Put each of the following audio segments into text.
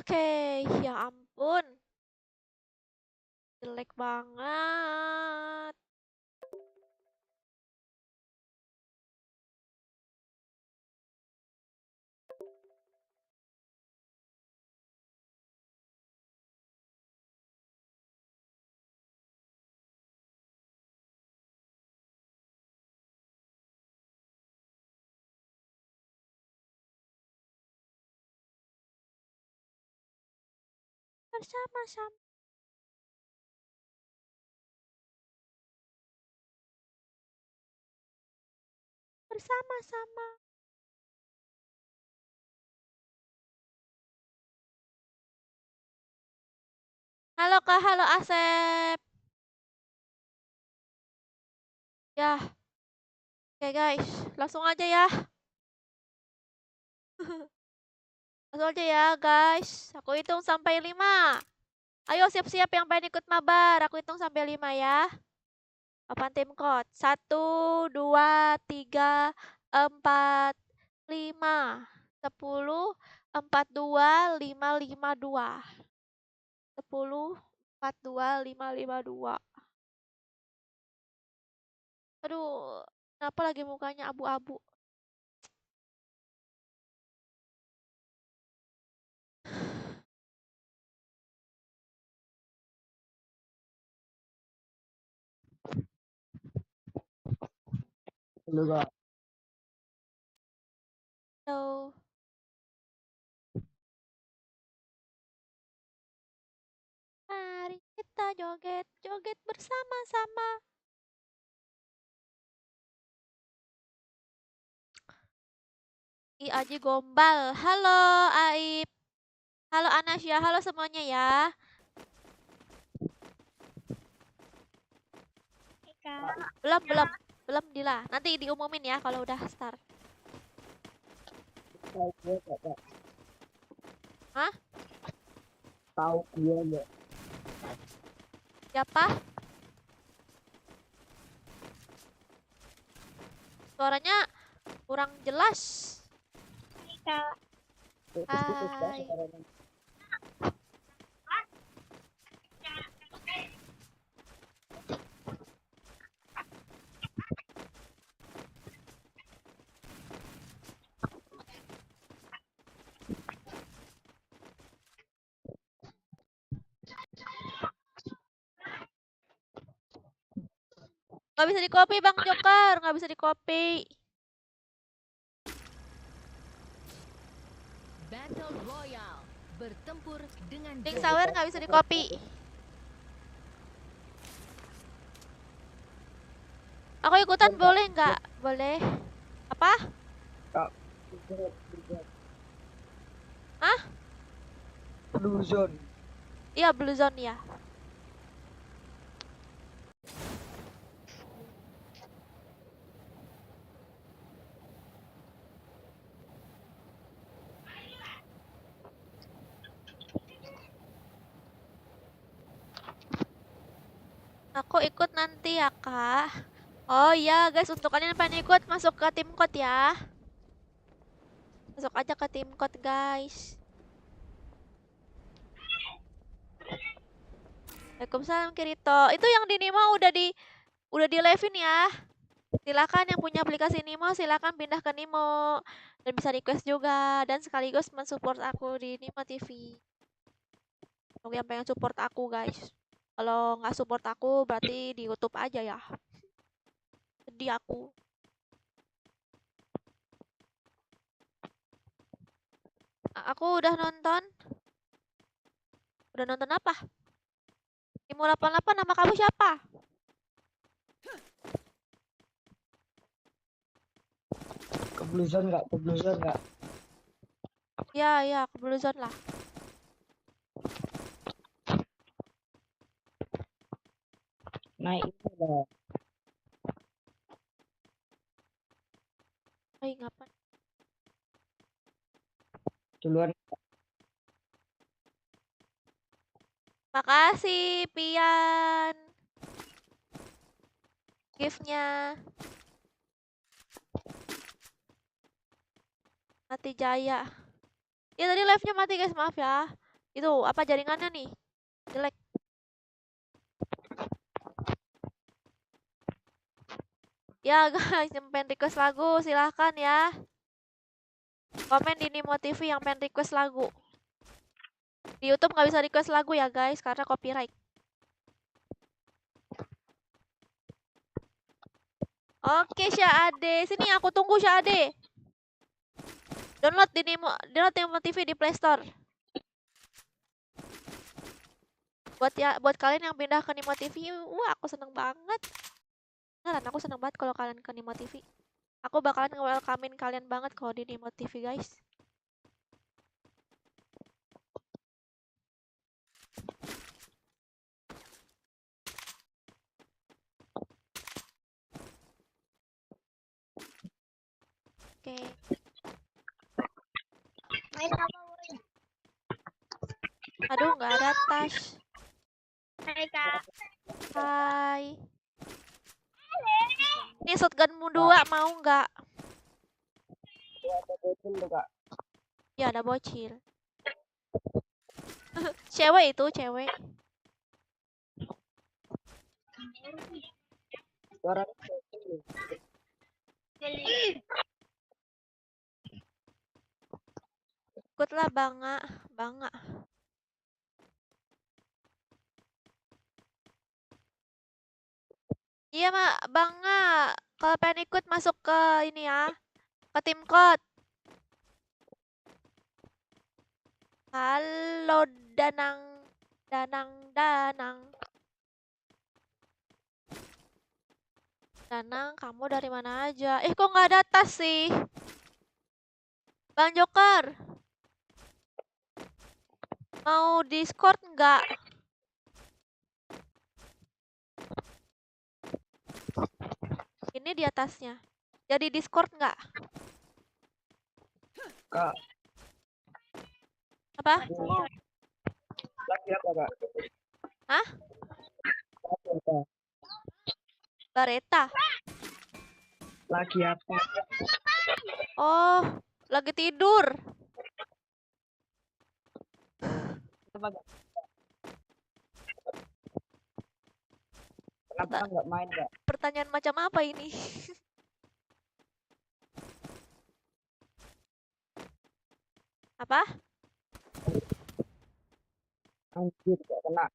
Oke, ya ampun. Jelek banget. Bersama-sama. Bersama-sama. Halo Kak, halo Asep. Ya, oke guys, langsung aja ya. Langsung aja ya guys. Aku hitung sampai 5. Ayo siap-siap yang pengen ikut mabar. Aku hitung sampai 5 ya. Papan tim code. 1, 2, 3, 4, 5. 10, 4, 2, 5, 5, 2. 10, 4, 2, 5, 5, 2. Aduh, kenapa lagi mukanya abu-abu? Halo Kak. Halo. Mari kita joget, joget bersama-sama. Aji Gombal. Halo Aib. Halo Anasya, halo semuanya ya. Belum Dila. Nanti diumumin ya kalau udah start. Tahu gue Kak. Hah? Tahu gue nggak? Siapa? Suaranya kurang jelas. Putus-putus Kak Hai. sekarang. Nggak bisa di copy Bang Joker, nggak bisa di copy. Battle Royale, bertempur dengan Link Sawer nggak bisa di copy. Aku ikutan boleh nggak? Boleh. Apa? Kak. Hah? Blue Zone. Iya Blue Zone ya. Aku ikut nanti ya kak. Oh iya guys, untuk kalian yang pengen ikut masuk ke tim code ya. Masuk aja ke tim code guys. Waalaikumsalam Kirito. Itu yang di Nimo udah di live-in ya. Silakan yang punya aplikasi Nimo silakan pindah ke Nimo dan bisa request juga dan sekaligus mensupport aku di Nimo TV. Untuk yang pengen support aku guys. Kalau nggak support aku berarti di YouTube aja ya. Sedih aku. Aku udah nonton. Udah nonton apa? Nimo 88 nama kamu siapa? Ke Blue Zone nggak? Ke Blue Zone nggak? Ya, ke Blue Zone lah. Naik itu lah. Ngapain? Duluan. Makasih, Pian. Gift-nya. Mati Jaya. Ya tadi live-nya mati guys, maaf ya. Itu apa jaringannya nih? Jelek. Ya guys, yang pengen request lagu silahkan ya. Komen di Nimo TV yang pengen request lagu. Di YouTube nggak bisa request lagu ya guys, karena copyright. Oke, Syade. Sini aku tunggu Syade. Download Nimo TV di Play Store. Buat kalian yang pindah ke Nimo TV, wah aku seneng banget. Beneran aku seneng banget kalau kalian ke Nimo TV. Aku bakalan nge-welcome-in kalian banget kalau di Nimo TV, guys. Oke. Main apa Urin? Aduh, nggak ada tas. Hai Kak. Hai. Ini shotgunmu 2 mau nggak? Ya, ada bocil tuh, Kak. Ya, ada bocil. Cewek itu, cewek. Suaranya bocil. Ikutlah Banga, Banga. Iya, Mak, Banga. Kalau pengen ikut masuk ke ini ya, ke tim code. Halo Danang, Danang, Danang. Danang, kamu dari mana aja? Kok nggak ada tas sih? Bang Joker, mau Discord nggak? Ini di atasnya. Jadi Discord nggak? Kak, Apa? lagi apa, Kak? Hah? Lagi apa? Bareta? Lagi apa? Oh, lagi tidur. Apa, Kak? Kenapa nggak main, Kak? Pertanyaan macam apa ini? Apa? Anjir, gak kena.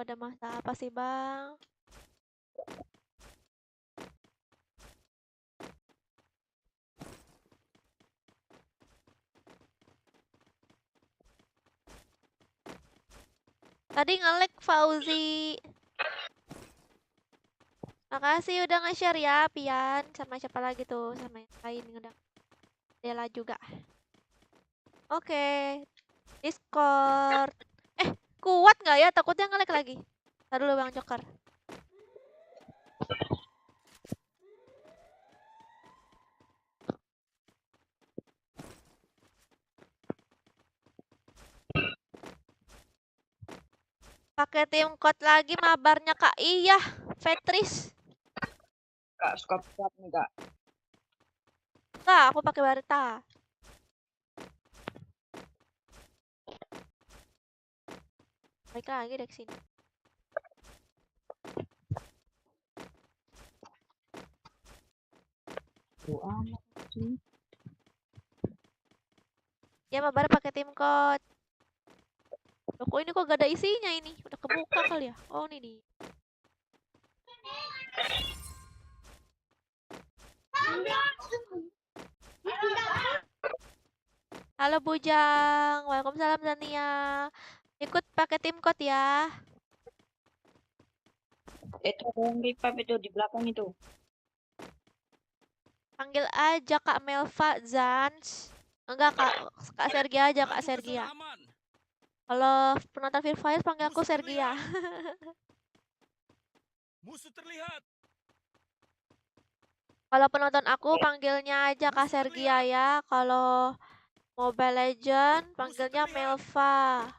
Ada masalah apa sih, Bang? Tadi nge-lag Fauzi. Makasih udah nge-share ya, Pian. Sama siapa lagi tuh? Sama yang lain yang udah. Dela juga. Oke. Discord. Kuat nggak ya? Takutnya nge-lag lagi. Ntar dulu Bang Joker. Pakai tim code lagi mabarnya Kak. Iya, Vetris. Kak, suka berat nih, Kak. Enggak, aku pakai Barita. Balik lagi deh ke sini. Amat sih. Ya, mabar pakai tim code. Loh, kok ini kok gak ada isinya ini? Udah kebuka kali ya? Oh, ini di. Halo Bujang, waalaikumsalam Zania. Ikut pakai tim code ya. Itu ada yang revive itu di belakang itu. Panggil aja Kak Melva Zans. Enggak Kak Sergia aja Kak Sergia. Kalau penonton Free Fire panggil aku Sergia. Musuh terlihat. Kalau penonton aku panggilnya aja Kak Sergia ya. Kalau Mobile Legend panggilnya Melva.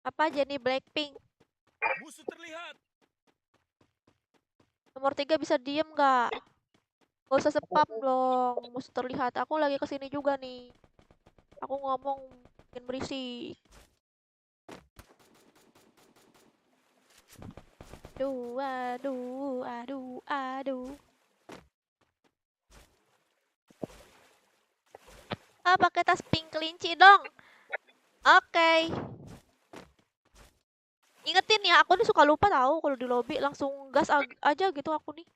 Apa Jenny Blackpink? Musuh terlihat. Nomor 3 bisa diem nggak? Gak usah spam dong, mesti terlihat. Aku lagi kesini juga nih. Aku ngomong bikin berisik. Aduh, aduh, aduh, aduh. Ah, pakai tas pink kelinci dong. Oke. Ingetin ya, aku nih suka lupa tahu kalau di lobby langsung gas aja gitu aku nih.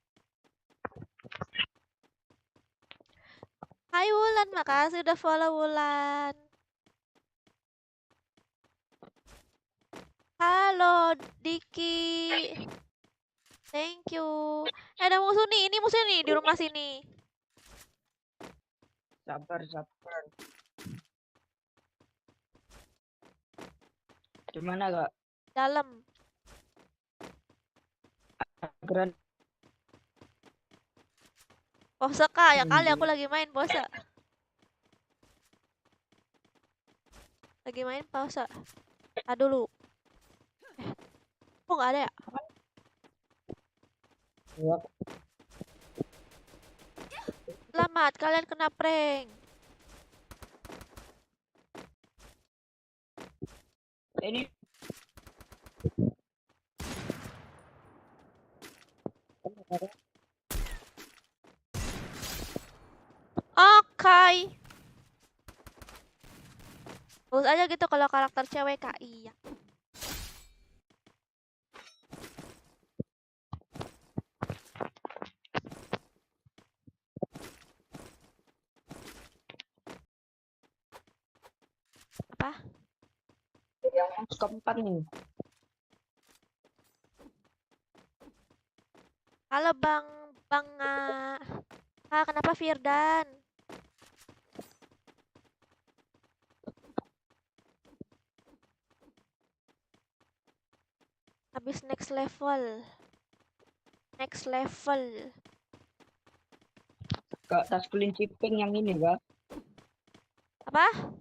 Hai Wulan, makasih udah follow Wulan. Halo Diki. Thank you. Ada musuh nih, ini musuh nih di rumah sini. Sabar. Di mana kak? Dalam. Keren. Pose kak, ya kali Anjir. aku lagi main pose. Lagi main pause. Dulu. Kok nggak ada ya? Ya, Selamat, kalian kena prank. ini Oke. Bagus aja gitu kalau karakter cewek kak. Iya. Apa? yang keempat nih. Halo Bang kenapa Firdan? Habis next level. Kak, tas kelinci pink yang ini kak. Apa?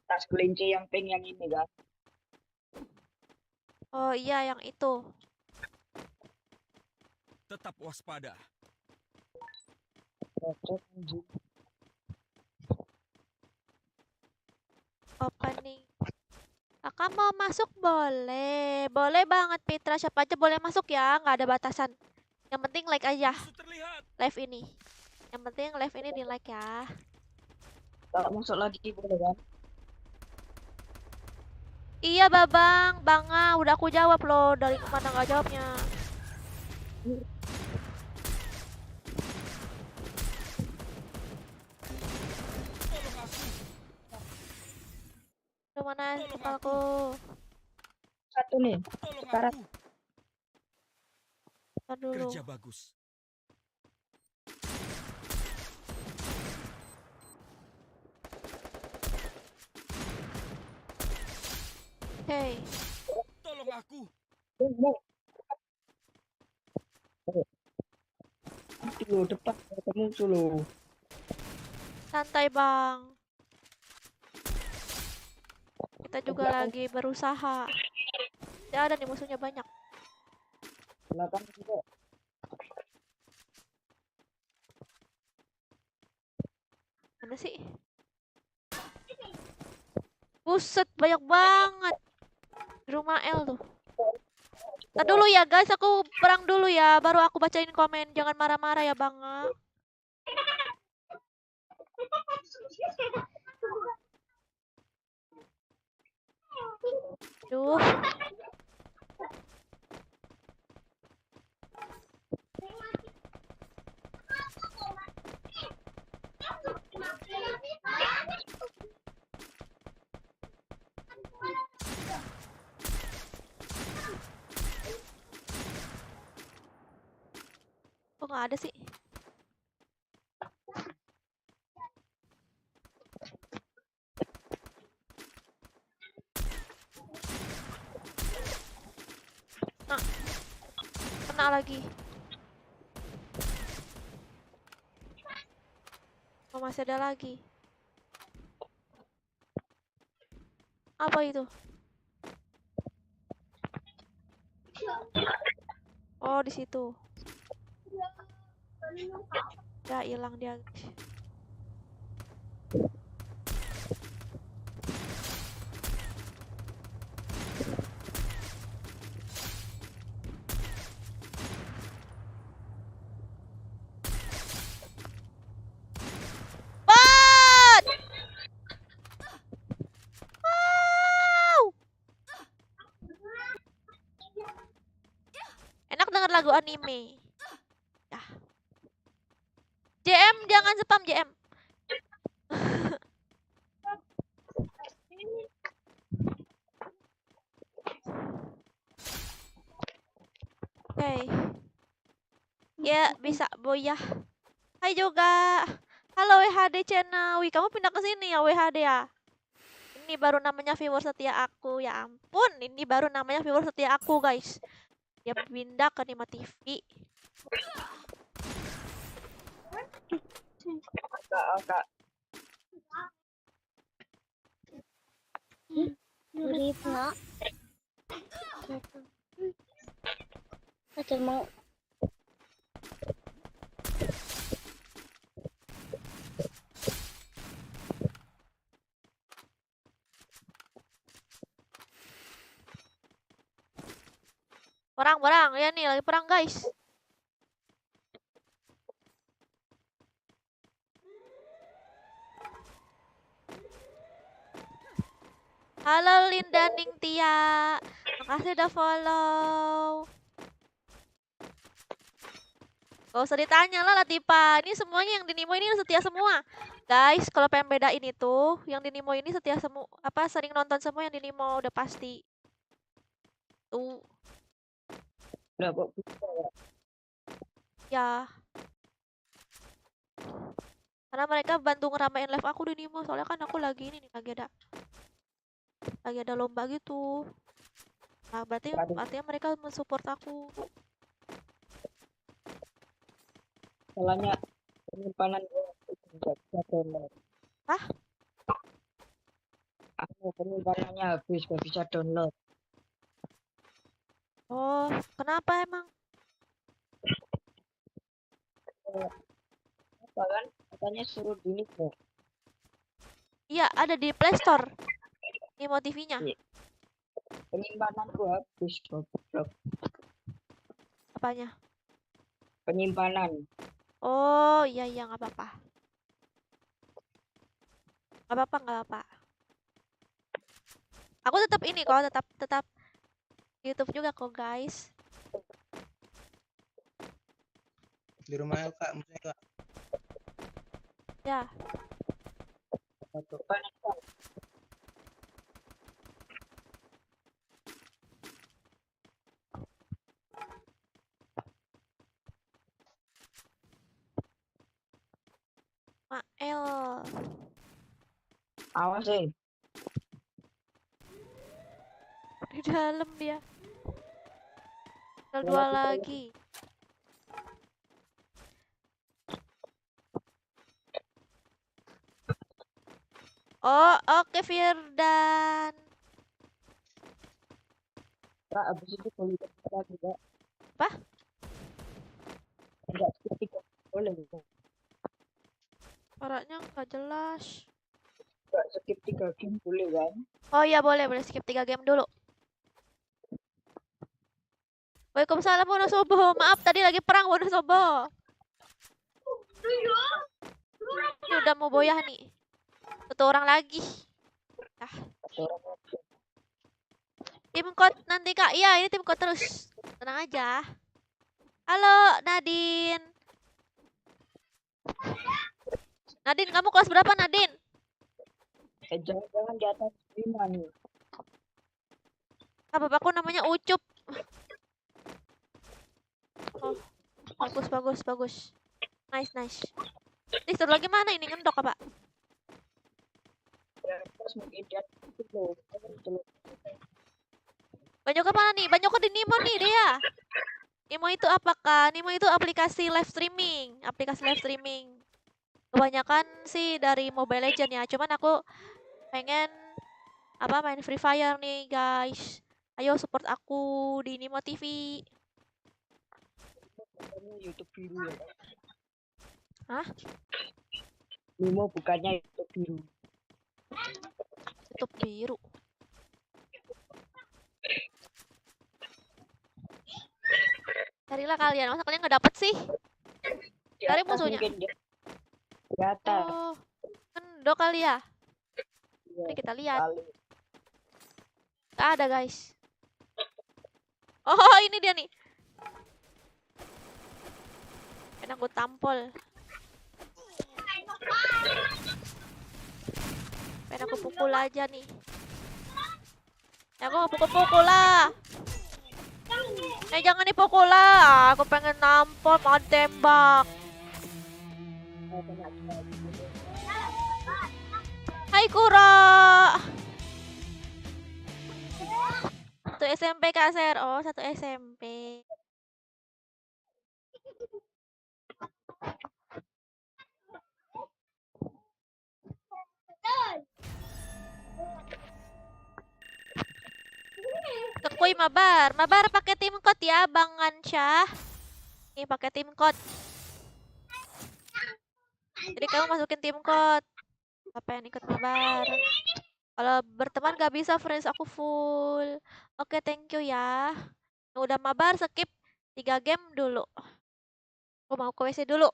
Tas kelinci yang pink yang ini kak. Oh iya, yang itu. Tetap waspada. Cocok, anjir. Opening. Kakak mau masuk boleh. Boleh banget Pitra, siapa aja boleh masuk ya, nggak ada batasan. Yang penting like aja Musuh terlihat. live ini. Yang penting live ini di like ya. Kalau masuk lagi boleh kan? Iya Babang, Banga, udah aku jawab loh, dari kemana nggak jawabnya. Tolong aku. Aduh, mana Tolong kepalaku. Satu nih. Tolong Sekarang. aku. Ntar dulu. Kerja bagus. Hey, Tolong aku. Dulu depan ketemu dulu. santai Bang. Kita juga lagi berusaha. Ya ada nih musuhnya banyak. Belakang juga. Mana sih? Buset, banyak banget. Di rumah L tuh. Ntar dulu ya guys, aku perang dulu ya, baru aku bacain komen. Jangan marah-marah ya Bang. Duh. Kok nggak ada sih? Nah, kena lagi. Oh, masih ada lagi. Apa itu? Oh, di situ. Ya hilang dia, guys. Bot! Wow! Enak denger lagu anime. Ya. JM jangan spam JM. Oke. Ya, bisa boyah. Hai juga. Halo WHD channel. Wih, kamu pindah ke sini ya WHD ya. Ini baru namanya viewer setia aku. Ya ampun, ini baru namanya viewer setia aku, guys. Dia pindah ke Nima TV. Kak. Urip na. Ito mo. Perang, ya nih lagi perang, guys. Halo Linda Ningtia. Makasih udah follow. Gak usah ditanya lah Latifa. Ini semuanya yang di Nimo ini setia semua. Guys, kalau pengen bedain itu, yang di Nimo ini setia semua, apa sering nonton semua yang di Nimo udah pasti. Tuh, Udah kok bisa ya. ya. Karena mereka bantu ngeramein live aku di Nimo. Soalnya kan aku lagi ini nih, lagi ada lomba gitu. Nah, berarti Aduh. artinya mereka mensupport aku. Soalnya penyimpanan gue nggak bisa download. Hah? Aku penyimpanannya habis, gak bisa download. Oh, kenapa emang? Apa kan? Katanya suruh delete ya. Iya, ada di Play Store. Nimo TV-nya. Iya. Penyimpanan gue habis, goblok. Apanya? Penyimpanan. Oh, iya nggak apa-apa. Nggak apa-apa. Aku tetap ini kok, tetap YouTube juga kok, guys. Di rumah ya, Kak, maksudnya, Kak. Ya, Depan itu. Mael. Awas sih. Di dalam dia. Tinggal Ya, dua kita lagi. Oh, oke Firdan. Kak, abis itu boleh kita lagi, Kak. Apa? Enggak skip boleh. Suaranya nggak jelas. Enggak skip 3 game boleh kan? Oh iya boleh skip 3 game dulu. Waalaikumsalam Wonosobo. Maaf tadi lagi perang Wonosobo. Ini udah mau boyah nih. Satu orang lagi. Ah. Tim code nanti Kak. Iya, ini tim code terus. Tenang aja. Halo Nadine. Nadine, kamu kelas berapa Nadine? Jangan di atas 5 nih. Ah, bapakku namanya Ucup. Oh, bagus. Nice. Ih, satu lagi mana ini ngendok apa? Ya, terus mungkin dia itu loh. Banyak mana nih? Banyak di Nimo nih dia. Nimo itu apakah? Nimo itu aplikasi live streaming. Kebanyakan sih dari Mobile Legends ya. Cuman aku pengen main Free Fire nih, guys. Ayo support aku di Nimo TV. YouTube biru ya. Hah? Nemo bukannya itu biru. Tutup biru. Carilah kalian. Masa kalian nggak dapet sih? Di Cari atas musuhnya. mungkin dia. Di atas. Oh, kendok kali ya. Iya, Mari kita lihat. kali. Gak ada guys. Oh, ini dia nih. Enak gue tampol. Pengen aku pukul aja nih. Ya aku nggak pukul-pukul lah. Jangan dipukul lah. Aku pengen nampol, mau tembak. Hai Kura. Satu SMP Kak Ser. Oh, satu SMP. Kekuy mabar. Mabar pakai tim code ya, Bang Ansyah. Nih pakai tim code. Jadi kamu masukin tim code. Apa yang ikut mabar? Kalau berteman gak bisa, friends aku full. Oke, thank you ya. Yang udah mabar skip 3 game dulu. Aku mau ke WC dulu.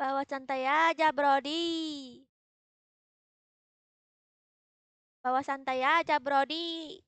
Bawa santai aja, Brody. Bawa santai aja, Brody.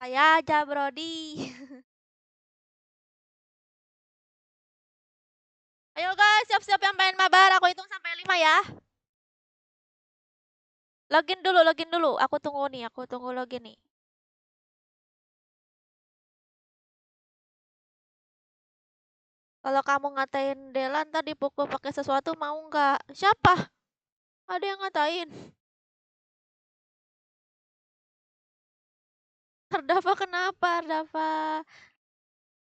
Saya aja, Brody. Ayo guys, siap-siap yang pengen mabar. Aku hitung sampai 5 ya. Login dulu. Aku tunggu login nih. Kalau kamu ngatain Dela ntar dipukul pakai sesuatu mau nggak? Siapa? Ada yang ngatain. Ardafa kenapa? Ardafa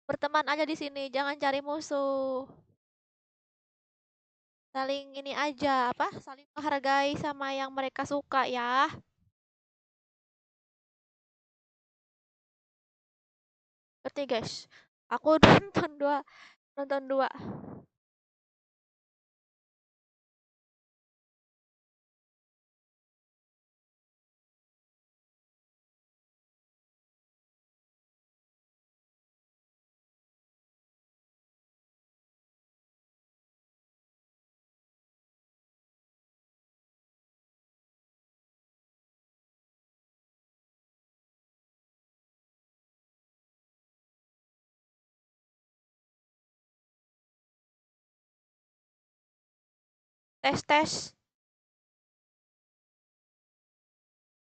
berteman aja di sini, jangan cari musuh. Saling ini aja, apa? Saling menghargai sama yang mereka suka ya. Ngerti guys? Aku nonton dua.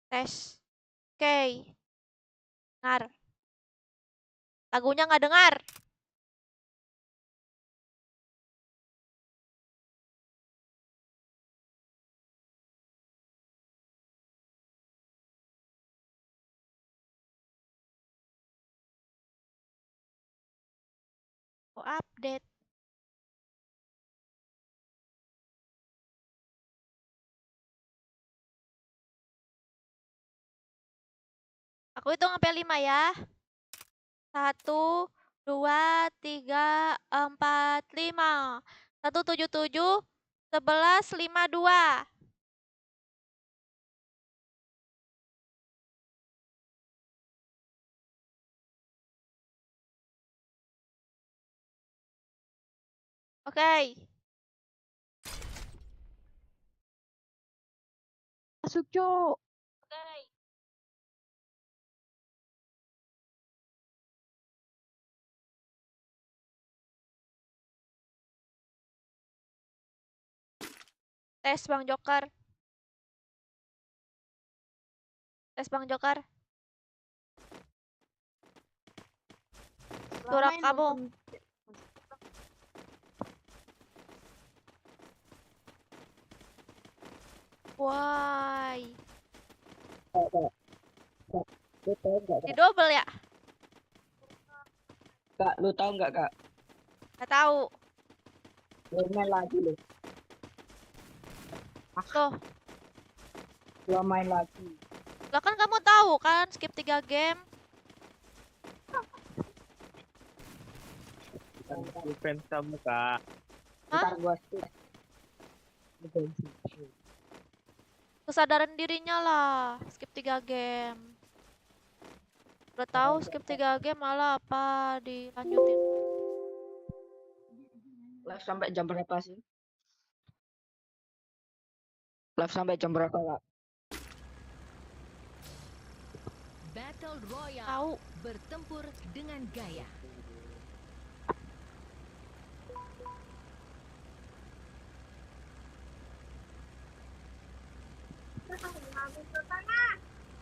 Tes. Oke. Dengar. Lagunya nggak dengar. Oh, update. Aku hitung sampai 5 ya. 1, 2, 3, 4, 5. 177, 11, 5, 2. Oke. Masuk, Cuk. Oke. Tes Bang Joker. Suara kamu. Why? Lu tahu nggak, Di Kak? double ya? Kak, lu tahu nggak, Kak? Gak tahu. Lu main lagi lu. Loh, Lu main lagi. lah kan kamu tahu kan skip 3 game. Fans kamu kak. Hah? Ntar gua skip. Kesadaran dirinya lah. Skip 3 game. Udah tahu skip 3 game malah apa dilanjutin. Live sampai jam berapa sih? Live sampai jam berapa, Kak? Battle Royale. Tahu. Bertempur dengan gaya.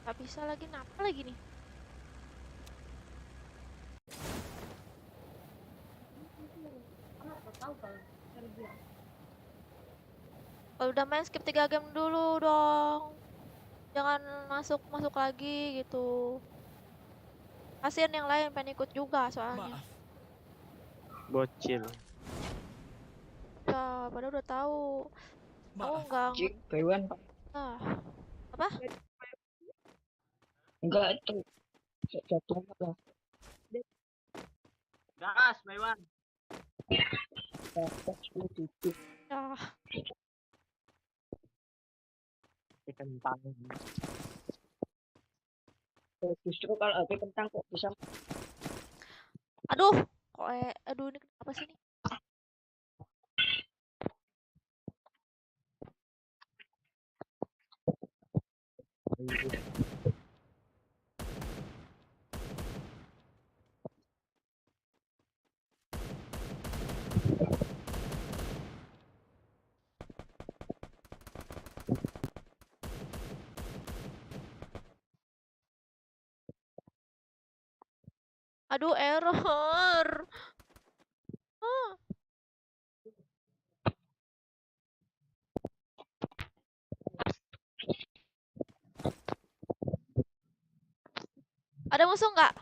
Gak bisa lagi, kenapa lagi nih? Kalau udah main skip 3 game dulu dong. Jangan masuk lagi gitu. Kasian yang lain pengen ikut juga soalnya. Maaf. Bocil. Ya, padahal udah tahu. Aku Maaf. enggak Cik, Baywan. ah. Apa? Enggak, itu. Jatuh lah. Gas, Baywan. Lu tidur. Ya, Kentang. Justru kalau ada kentang kok bisa. aduh, aduh ini kenapa sih nih? Aduh, error. Ah, ada musuh nggak?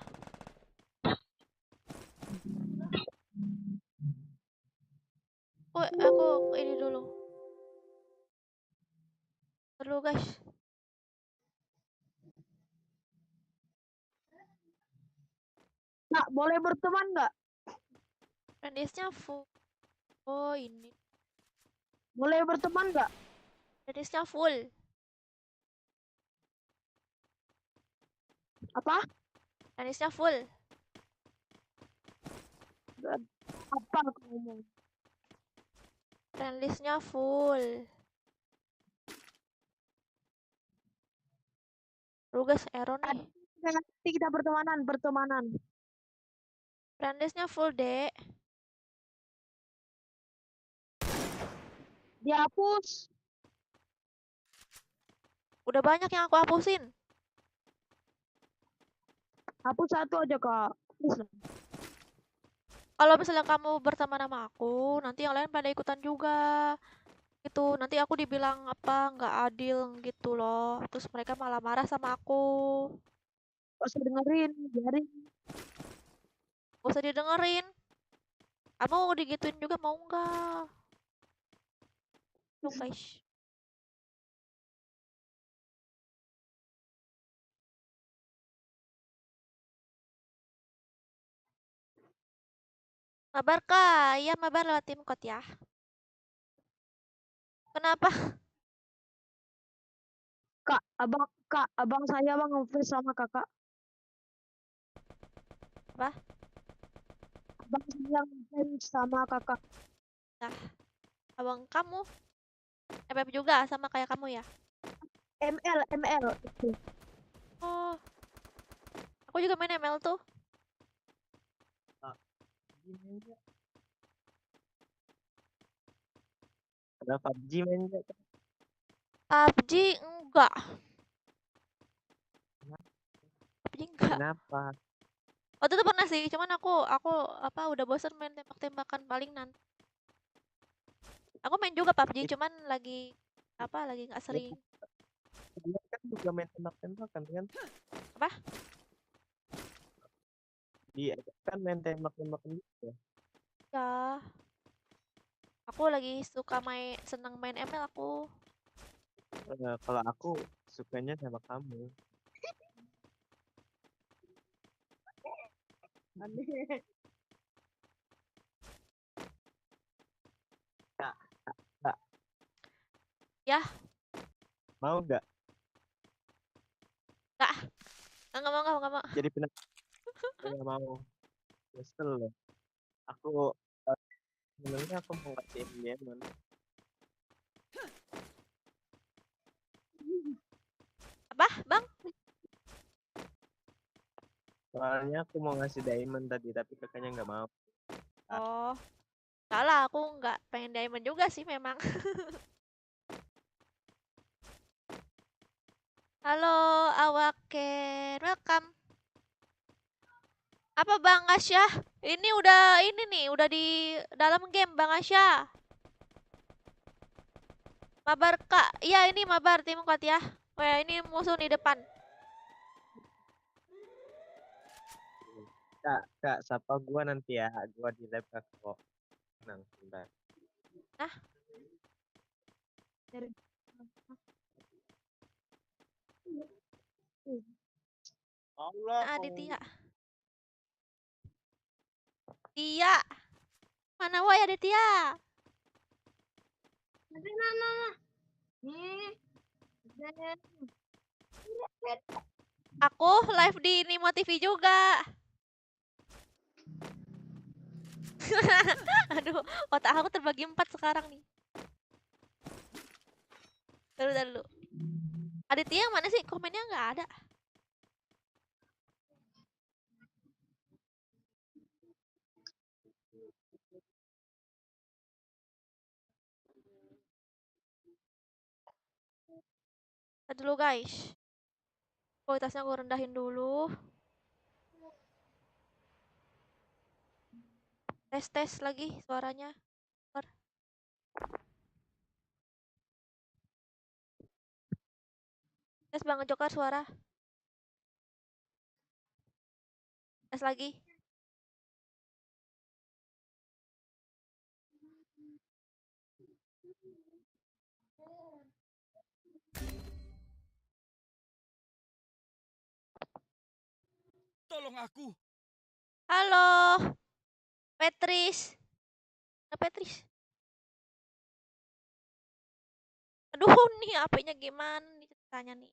Oh, aku ini dulu. Dulu guys. Nak, boleh berteman nggak? Friendlist-nya full. Oh, ini. Boleh berteman nggak? Friendlist-nya full. Apa? Friendlist-nya full. Apa aku ngomong? Friendlist-nya full. Dulu guys, error nih. Nanti kita pertemanan. Friendlist-nya full, Dek. Dihapus. Udah banyak yang aku hapusin. Hapus satu aja, Kak. Please. Kalau misalnya kamu berteman sama aku, nanti yang lain pada ikutan juga. Gitu, nanti aku dibilang apa nggak adil gitu loh. Terus mereka malah marah sama aku. Gak usah dengerin, biarin. Gak usah didengerin. Kamu digituin juga mau nggak? Tuh guys. Mabar kak, iya mabar lewat tim code ya. Kenapa? Kak, abang saya bang ngefresh sama kakak. Apa? Abang saya ngefresh sama kakak. Nah, abang kamu FF juga sama kayak kamu ya? ML. Oh, aku juga main ML tuh. Ada PUBG main nggak? PUBG enggak. PUBG enggak. Kenapa? Waktu itu pernah sih, cuman aku apa udah bosan main tembak-tembakan paling nanti. Aku main juga PUBG, cuman lagi nggak sering. Kalian kan juga main tembak-tembakan kan? Apa? Iya, kan main tembak-tembakan juga. Ya, aku lagi seneng main ML aku. Kalau aku sukanya sama kamu. Aneh. Kak, Ya, mau nggak nggak mau. jadi nggak mau? Nyesel loh. Aku sebenarnya aku mau ngasih diamond. Apa, bang? Soalnya aku mau ngasih diamond tadi, tapi kakaknya nggak mau. Oh, salah, aku nggak pengen diamond juga sih memang. Halo, Awaken, welcome. Apa Bang Asya? Ini nih, udah di dalam game Bang Asya. Mabar Kak. Iya, ini mabar tim kuat ya. Oh ya, ini musuh di depan. Kak, sapa gua nanti ya. Gua di lab kok. Tenang, sebentar. Nah, Allah, Aditya. Iya. Mana woi Aditya? Aku live di Nimo TV juga. Aduh, otak aku terbagi 4 sekarang nih. Dulu. Aditya yang mana sih? Komennya nggak ada. Tadi dulu guys. Kualitasnya gue rendahin dulu. Tes lagi suaranya. Tes Bang Joker suara. Tes lagi. Tolong aku. Halo, Petris. Petris. Aduh, nih HP-nya gimana nih ceritanya nih.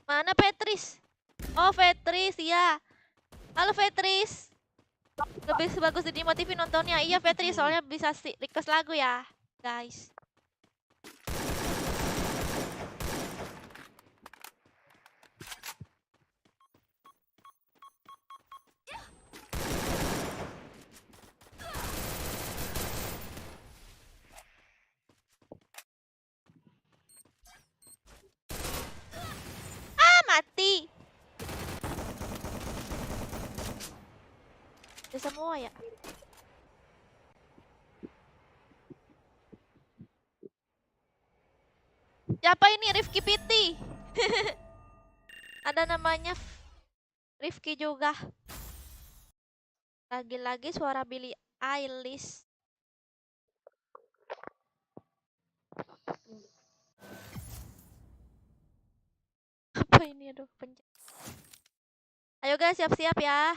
Mana Petris? Oh, Petris, ya. Halo Petris. Lebih bagus di Nimo TV nontonnya. Iya Petris, soalnya bisa request lagu ya, guys. Ah, mati. Udah semua ya. Siapa ini? Rifki Piti. Ada namanya Rifki juga. Lagi-lagi suara Billie Eilish. Apa ini? Aduh, pencet. Ayo guys, siap-siap ya.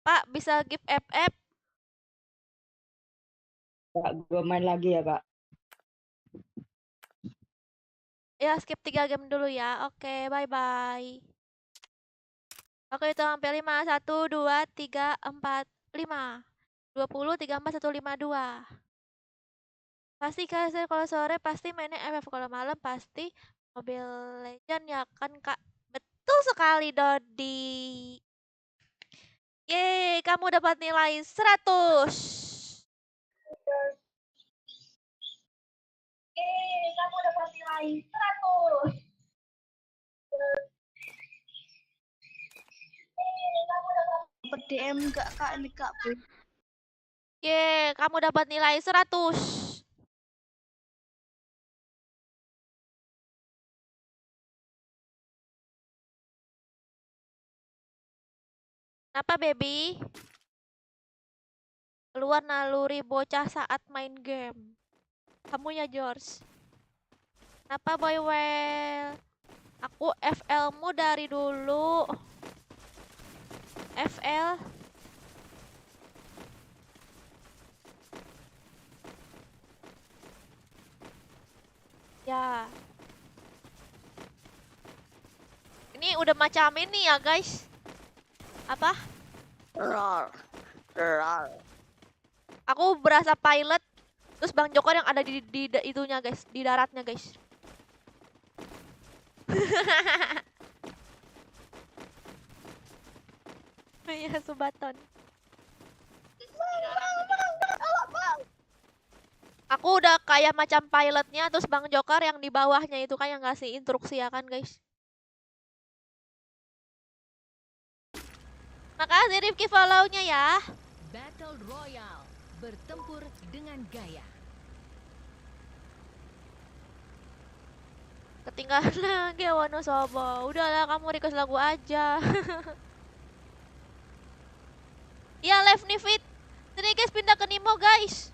Pak, bisa give FF? Kak, gue main lagi ya, Kak. Ya, skip 3 game dulu ya. Oke, bye-bye. Oke, itu sampai 5. 1, 2, 3, 4, 5. 20, 3, 4, 1, 5, 2. Pasti guys, kalau sore pasti mainnya FF. Kalau malam pasti Mobile Legend ya kan, Kak? Betul sekali, Dodi. Yeay, kamu dapat nilai 100. kamu dapat nilai 100. Dapat DM gak Kak ini Kak? Yeay, kamu dapat nilai 100. Kenapa, baby? Keluar naluri bocah saat main game. Kamu ya, George. Kenapa, Boy Well? Aku FL-mu dari dulu. FL. Ya. Ini udah macam ini ya, guys. Apa? Aku berasa pilot. Terus Bang Joker yang ada di itunya, guys, di daratnya, guys. Iya, Subaton. Aku udah kayak macam pilotnya, terus Bang Joker yang di bawahnya itu kan yang ngasih instruksi ya kan, guys. Makasih Rifki follow-nya ya. Battle Royale. Bertempur dengan gaya. Ketinggalan lagi Wano Sobo. Udahlah, kamu request lagu aja. Ya, live nih fit. Sini guys, pindah ke Nimo guys.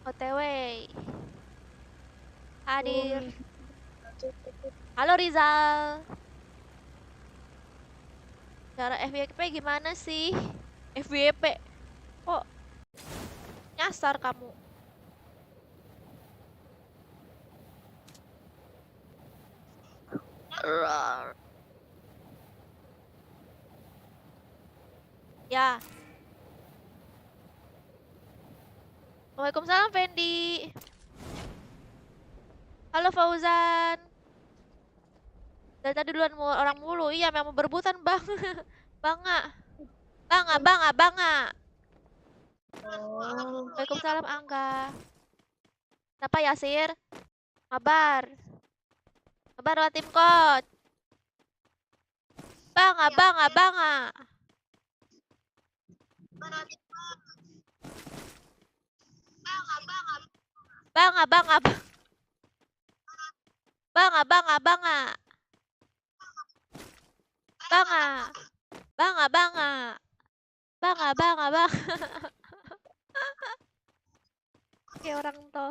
OTW. Hadir. Halo Rizal. Cara FYP gimana sih? FYP. Kok nyasar kamu? Ya. Waalaikumsalam Fendi. Halo Fauzan. Dari tadi duluan orang mulu. Iya memang berebutan bang. Banga. Banga. Oh. Waalaikumsalam Angga. Siapa Yasir? Mabar. Mabar lah tim coach. Banga. Banga. Kayak orang tol.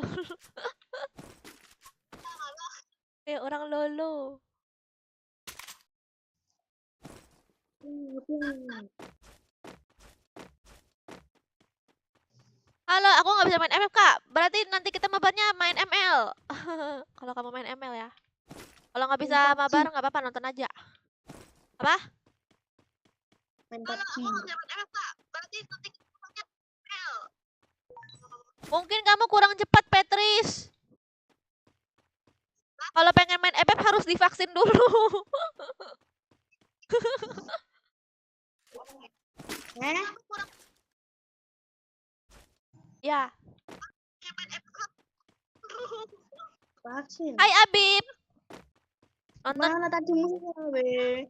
Kayak orang lolo. Halo, aku nggak bisa main MF kak. Berarti nanti kita mabarnya main ML. Kalau kamu main ML ya. Kalau nggak bisa mabar nggak apa-apa, nonton aja. Apa? Main PUBG. Mungkin kamu kurang cepat, Petris. Kalau pengen main MF harus divaksin dulu. Ya. Vaksin. Hai Abib. Nonton Mana tadi musuhnya, weh?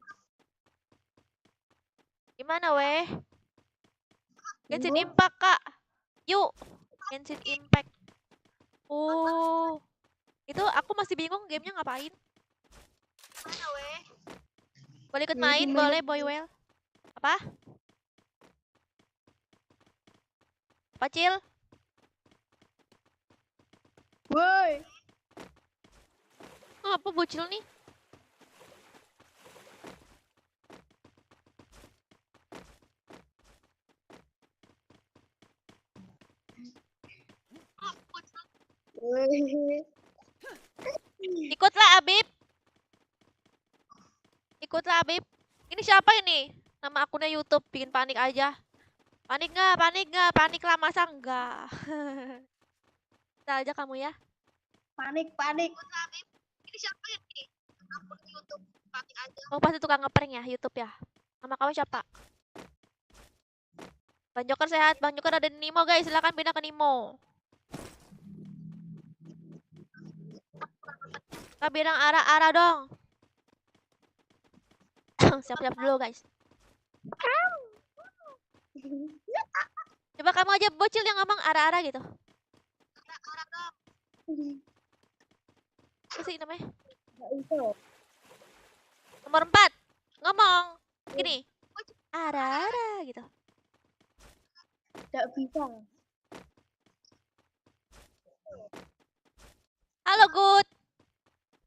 gimana weh? Genshin Gua- Impact kak. Yuk. Genshin Impact. Oh. Itu aku masih bingung gamenya ngapain. Mana weh? Boleh ikut Ya, main, gimana? boleh Boywell. Apa? Apa Cil? Woi. Oh, apa bocil nih? Woi. Ikutlah Abib. Ikutlah Abib. Ini siapa ini? Nama akunnya YouTube bikin panik aja. Panik nggak? Panik lah masa enggak? Kita aja kamu ya. Panik. Ini siapa ini? Akun YouTube panik aja. Oh pasti tukang ngeprank ya YouTube ya. Nama kamu siapa? Bang Joker sehat. Bang Joker ada di Nimo guys. Silakan pindah ke Nimo. Kita bilang arah-arah dong. Siap-siap dulu guys. Coba kamu aja bocil yang ngomong arah-arah gitu. Arah-arah dong. Apa sih namanya? Nomor 4. Ngomong. Gini. Arah-arah gitu. Tidak bisa. Halo Good.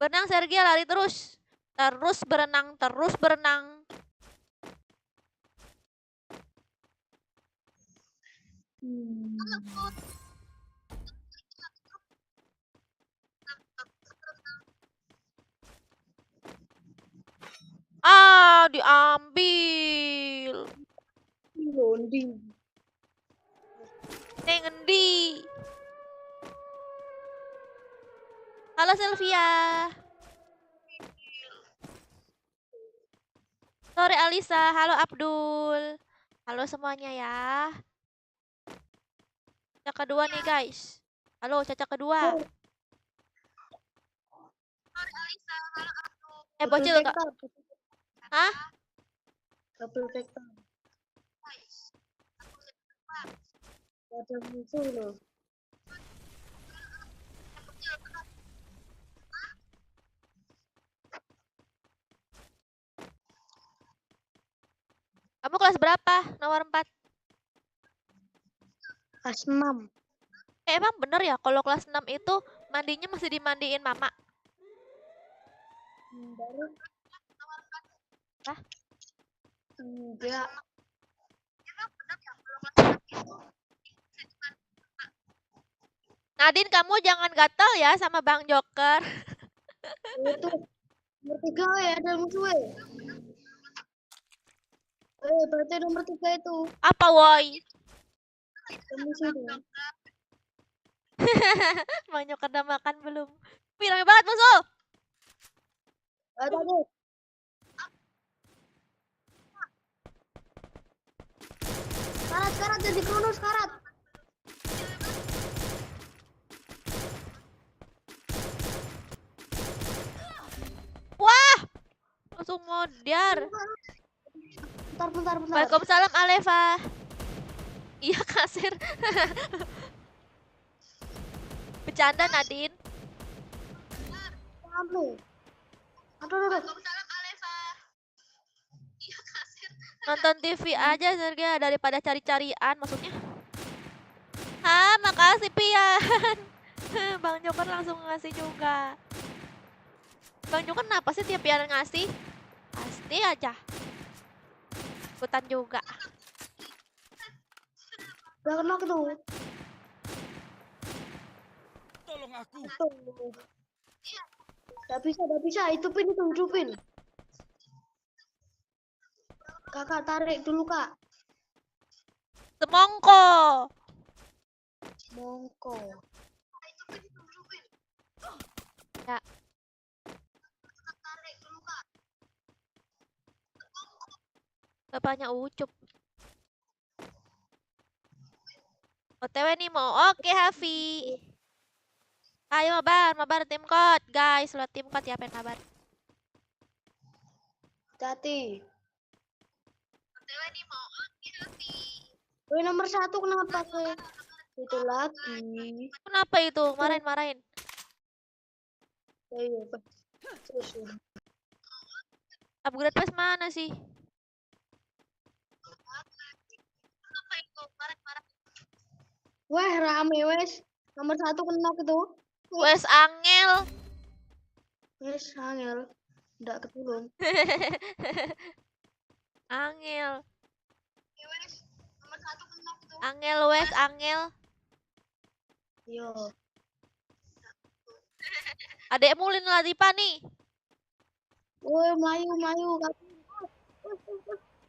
Berenang Sergia lari terus. Terus berenang. Ah, diambil. Londi. Neng endi? Halo Sylvia. Sore Alisa. Halo Abdul. Halo semuanya ya. Caca kedua nih guys. Halo Caca kedua. Sore Alisa. Halo Abdul. Bocil kak. Hah? Double tekton. Ada musuh loh. Kamu kelas berapa? Nomor 4. Kelas 6. Emang bener ya kalau kelas 6 itu mandinya masih dimandiin mama? Baru. Hah? Enggak. Nadine kamu jangan gatel ya sama Bang Joker. Itu nomor 3 ya, ada musuh. Berarti nomor 3 itu. Apa woi? Ada musuh. Bang Joker udah makan belum? Wih, rame banget musuh. Aduh. Karat jadi Kronos karat. Wah, langsung modar. Bentar. Waalaikumsalam Aleva. Iya kasir. Bercanda Nadine. Aduh. Nonton TV aja Sergei daripada cari-carian maksudnya. Ah, makasih Pian. Bang Joker langsung ngasih juga. Bang Joker kenapa sih tiap Pian ngasih? Pasti aja. Ikutan juga. Udah kena tuh. Tolong aku. Gak bisa. Hidupin. Kakak tarik dulu, Kak. Semongko. Mongko. Ya. Bapaknya Ucup. OTW nih mau. Oke, Hafi. Ayo mabar tim code. Guys, lo tim code ya pengen mabar. Hati. OTW nih mau. Oke, Hafi. Woi, nomor 1 kenapa ke itu lagi? Kenapa itu? Marahin. Ayo, terus. Upgrade pas mana sih? Wah, rame wes. Nomor 1 kena itu. Wes angel. Wes, angel. Nggak ketulung. Angel. Angel wes angel. Yo. Adek Mulin lah Dipa nih. Woi, Melayu.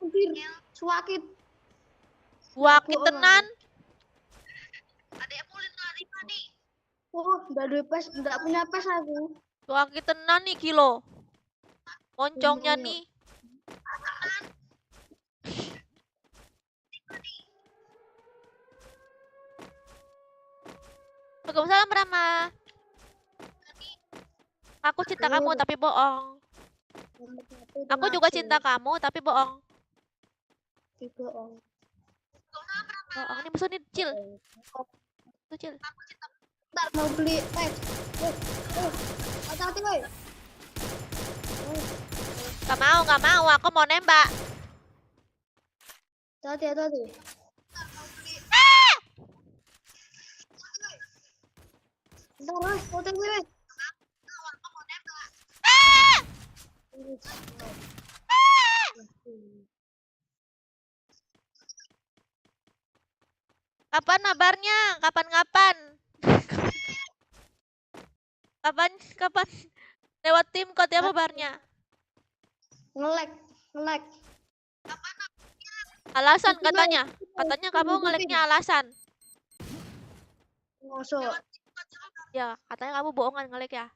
Hampir. Suakit. Wakit tenan. Oh, nggak punya pes aku. Wakit tenan nih kilo. Moncongnya Iya. nih. Waalaikumsalam Rama. Aku cinta kamu tapi bohong. Nomor 1 Aku juga cinta kamu tapi bohong. bohong. Bohong nih musuh nih Cil. Tuh Cil. Ntar mau beli pes. Hati-hati, woi. Gak mau. Aku mau nembak. Hati-hati. Ntar, woi. OTW, woi. Kapan kabarnya? Kapan? Kapan? Lewat tim code ya kabarnya. Ngelek. Alasan katanya. Katanya kamu ngeleknya alasan. Ngosok. Ya, katanya kamu bohongan ngelek ya.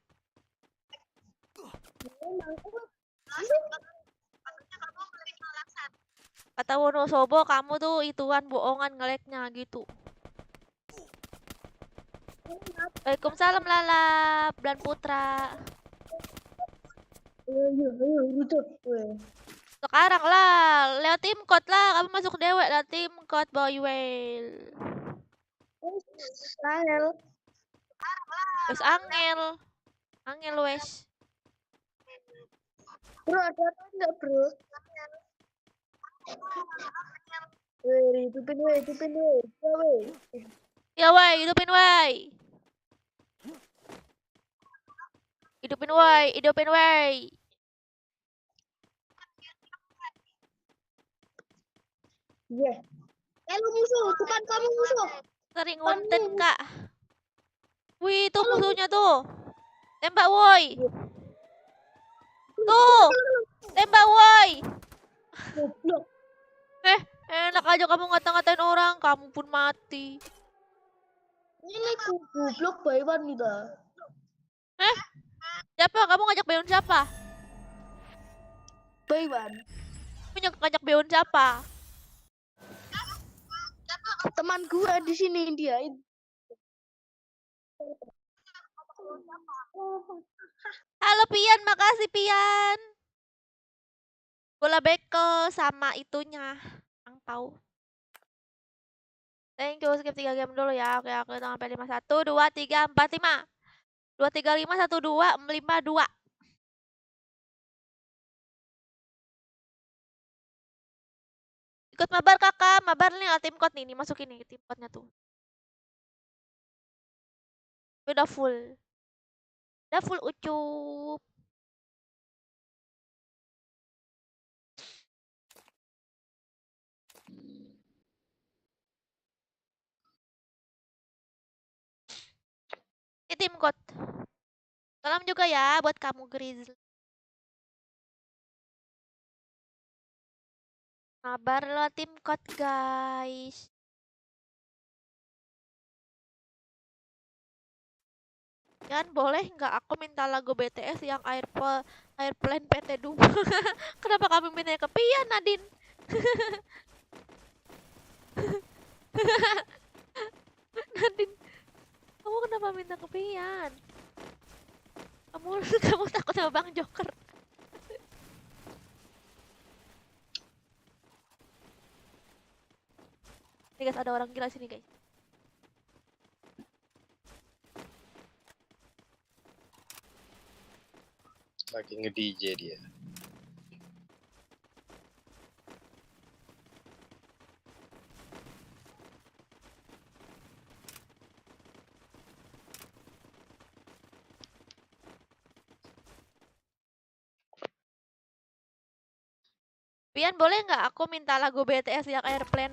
Kata Wonosobo kamu tuh ituan bohongan ngeleknya gitu. Waalaikumsalam Lala, Blan Putra. Ayo, rucut. Sekarang lah, lewat tim code lah. Kamu masuk dewek lah tim code Boy Whale. Angel. Wes angel. Angel wes. Bro, ada enggak, bro? Weh, hidupin weh. Ya woi, hidupin woi. Hidupin woi. Iya. Lu musuh, depan kamu musuh. Sering ngunten kak. Wih, tuh musuhnya tuh. Tembak woi. Tuh. Tembak woi. Goblok. Enak aja kamu ngata-ngatain orang, kamu pun mati. Ini iku goblok Baywan gitu. Siapa? Kamu ngajak Beun siapa? Baywan. Ngajak Beun siapa? Teman gua di sini dia. Halo Pian, makasih Pian. Bola bekel sama itunya. Angpau. Thank you, skip 3 game dulu ya. Oke, aku hitung sampai 5. 1, 2, 3, 4, 5. 2, 3, 5, 1, 2, 5, 2. Ikut mabar kakak, mabar nih tim code nih, masukin nih tim code-nya tuh. Udah full. Udah full ucup. Ini tim code. Salam juga ya buat kamu Grizzly. Mabar lo tim code guys. Jangan boleh nggak aku minta lagu BTS yang Airplane PT2. Kenapa kamu minta ke Pian Nadine? Nadine, kamu kenapa minta ke Pian? Kamu takut sama Bang Joker. Nih guys, ada orang gila sini guys. Lagi nge-DJ dia. Pian, boleh nggak aku minta lagu BTS yang Airplane?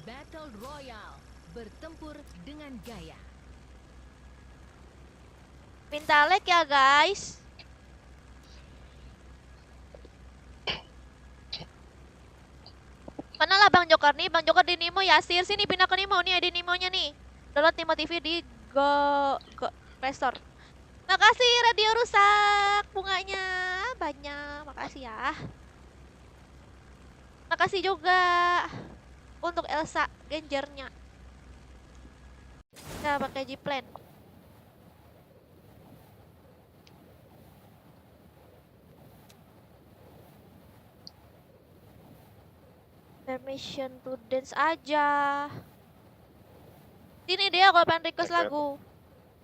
Battle Royale. Bertempur dengan gaya. Minta like ya guys. Mana lah Bang Joker nih? Bang Joker di Nemo Yasir. Sini pindah ke Nemo nih, ada Nemonya nih. Download Nemo TV di Play Store. Makasih radio rusak bunganya banyak. Makasih ya. Makasih juga untuk Elsa Genjernya. Kita pakai G-Plan. Permission to dance aja. Sini dia kalau pengen request lagu.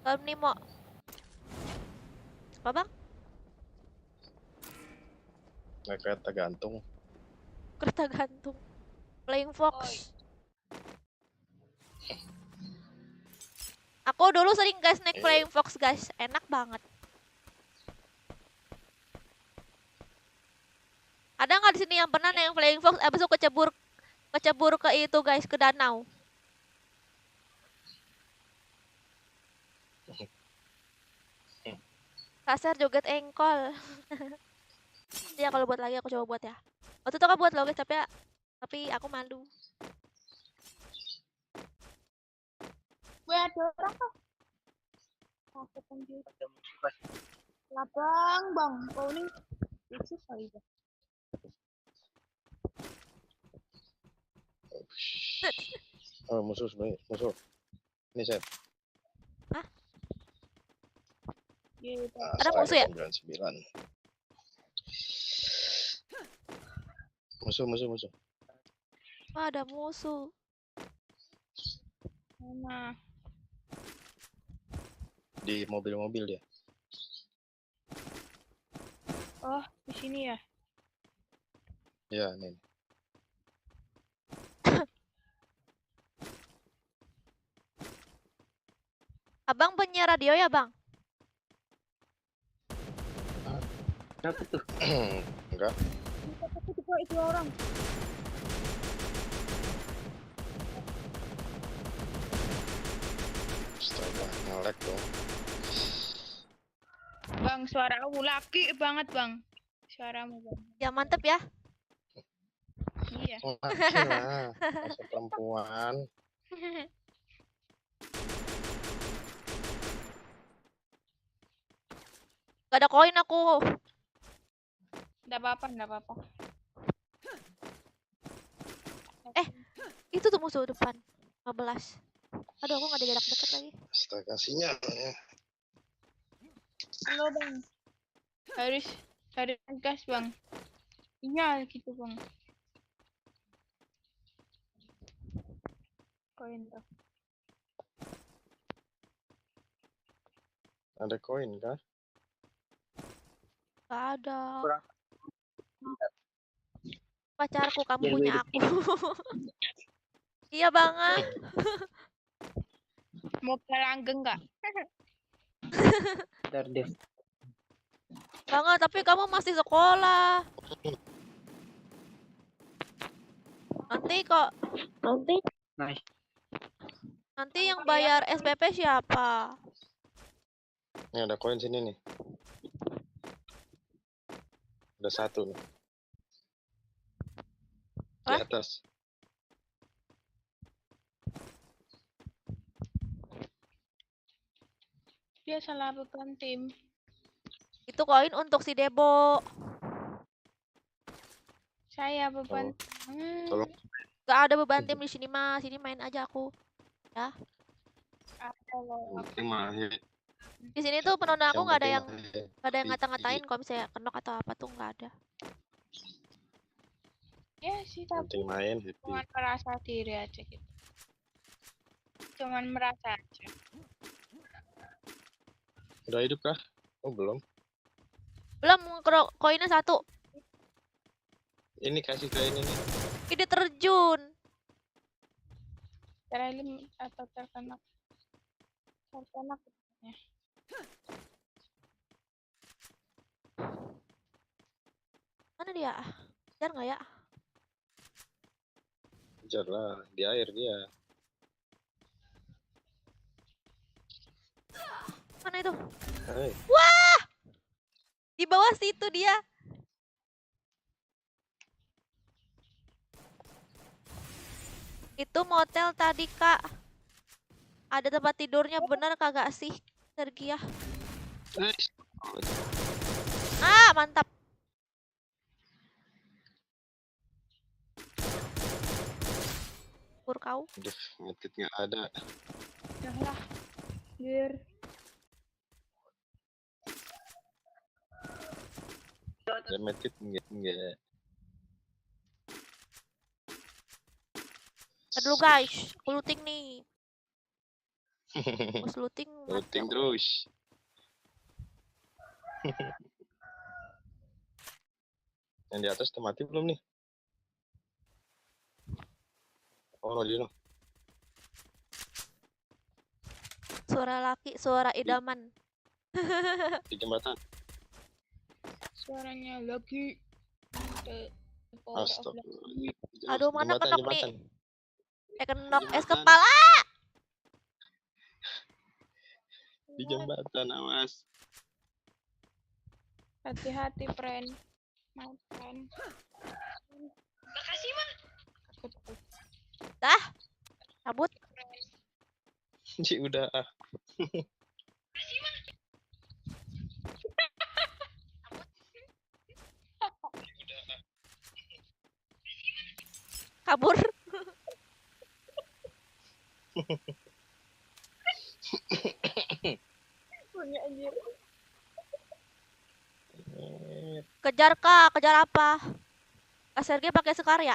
Dalam Nemo. Apa bang? Kereta gantung. Kereta gantung. Flying Fox. Aku dulu sering guys naik Flying Fox guys. Enak banget. Ada nggak di sini yang pernah naik Flying Fox abis itu kecebur ke itu guys, ke danau? Kasar joget engkol. Ya kalau buat lagi aku coba buat ya. Waktu itu kan buat lo guys, tapi aku malu. Gue ada orang kok. Lah bang, kau ini itu kali bang. Oh, musuh sebenarnya, musuh. Ini set. Hah? Gitu. Ada musuh ya? 99. Musuh. Wah, ada musuh. Mana? Di mobil-mobil dia. Oh, di sini ya. Ya, nih. Abang penyiar radio ya bang? Kenapa tuh? Enggak. Aku juga itu orang. Astaga, nge-lag dong. Bang, suaramu laki banget, Bang. Suaramu, Bang. Ya mantep ya. Iya. Laki lah, masa perempuan. Gak ada koin aku. Nggak apa-apa, nggak apa-apa. Itu tuh musuh depan. 15. Aduh, aku gak ada jarak dekat lagi. Astaga, sinyalnya. Halo bang, harus gas bang. Iya gitu bang. Koin tuh. Ada koin kah? Gak ada. Kurang. Pacarku, kamu Biar gue punya hidup. aku. Iya banget. Mau ke langgeng nggak? Ntar deh. Banget, tapi kamu masih sekolah. Nanti kok Nice. nanti yang bayar SPP siapa? Ini ada koin sini nih. Ada 1 nih. Di Hah? atas. Dia salah beban tim. Itu koin untuk si Debo. Saya beban. Tolong. Gak ada beban tim di sini mah. Sini main aja aku. Apa lo? Penting mah. Di sini tuh penonton aku nggak ada yang Iya. ngata-ngatain kalau misalnya kenok atau apa tuh nggak ada. Ya sih tapi Penting main happy. cuman merasa diri aja gitu. Cuman merasa aja. Udah hidup kah? Oh belum. Belum, koinnya 1. Ini kasih ke ini nih. Ini terjun. Terlalu atau terkena. Mana dia? Kejar nggak ya? Kejar lah, di air dia. Mana itu? Hei, Wah! Di bawah situ dia. Itu motel tadi, Kak. Ada tempat tidurnya bener kagak sih, Sergia? hei. Ah, mantap. Pur kau. Aduh, medkit nggak ada. Udah lah. Biar. Ada medkit enggak. Aduh guys, aku looting nih. Pas looting mati Looting aku. terus. Yang di atas udah mati belum nih? Oh, Dino. Suara laki, suara idaman. Di jembatan. Suaranya lagi. Astagfirullah. Aduh, mana kenok nih? Jembatan. Kenok es Jembatan. kepala. Di jembatan, awas. Hati-hati, friend. My friend. Makasih, Mak. Dah. Cabut. Ci udah ah. Kabur. Punya anjir. Kejar Kak, kejar apa? Kak Sergei pakai Sekar ya?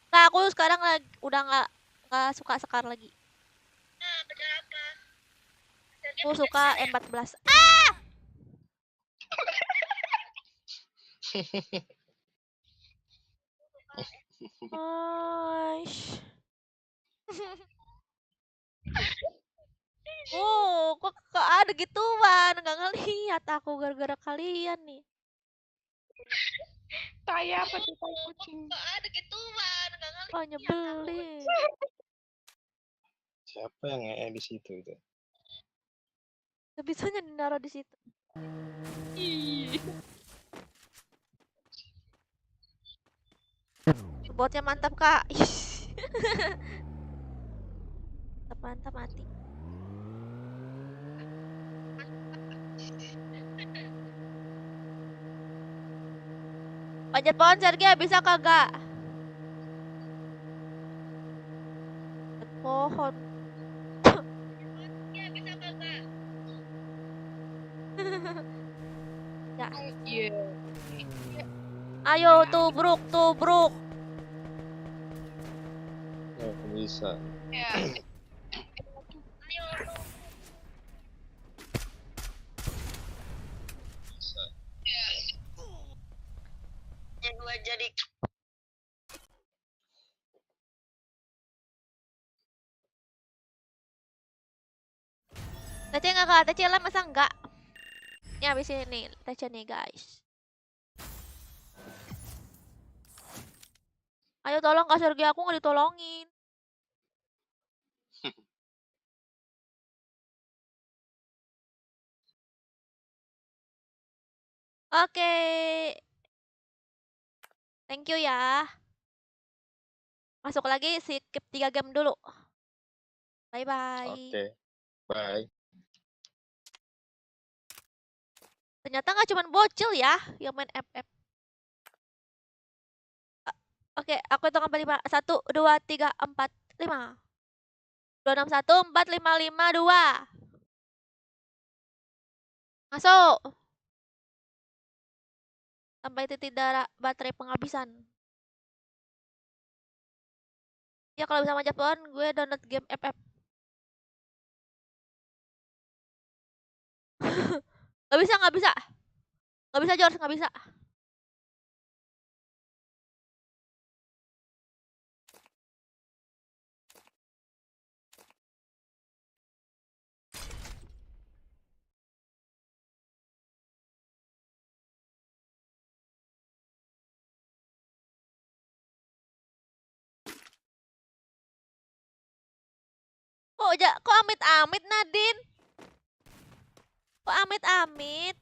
Nggak, aku sekarang lagi udah nggak suka Sekar lagi. Aku suka M14. Ah! Aish. Oh, kok ada gituan? Nggak ngeliat aku gara-gara kalian nih. Saya apa tuh tai kucing? Oh, nyebelin. Siapa yang di situ itu? Gak bisanya dinaruh di situ. Botnya mantap, Kak. Mantap mati. Panjat pohon Sergei bisa kagak? Panjat pohon. Ya, Iya. ayo tubruk, tubruk. Ya, bisa. Ya. Tece nggak kak? Tece lah masa enggak? Ini habis ini Tece nih guys. Ayo tolong Kak Sergei, aku nggak ditolongin. Oke. Thank you ya. Masuk lagi skip 3 game dulu. Bye bye. Oke. Bye. Ternyata nggak cuma bocil ya yang main FF. Oke, aku hitung sampai 5. 1, 2, 3, 4, 5. 2, 6, 1, 4, 5, 5, 2. Masuk. Sampai titik darah baterai penghabisan. Ya kalau bisa manjat pohon, gue download game FF. Gak bisa, gak bisa. Gak bisa, George, gak bisa. Kok amit-amit Nadine? Kok amit-amit?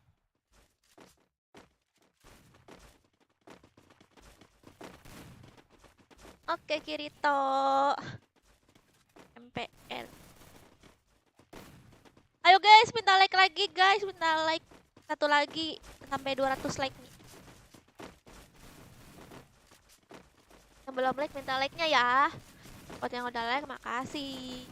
Oke, Kirito. MPL. Ayo guys, minta like lagi guys, minta like satu lagi sampai 200 like nih. Yang belum like minta like-nya ya. Buat yang udah like makasih.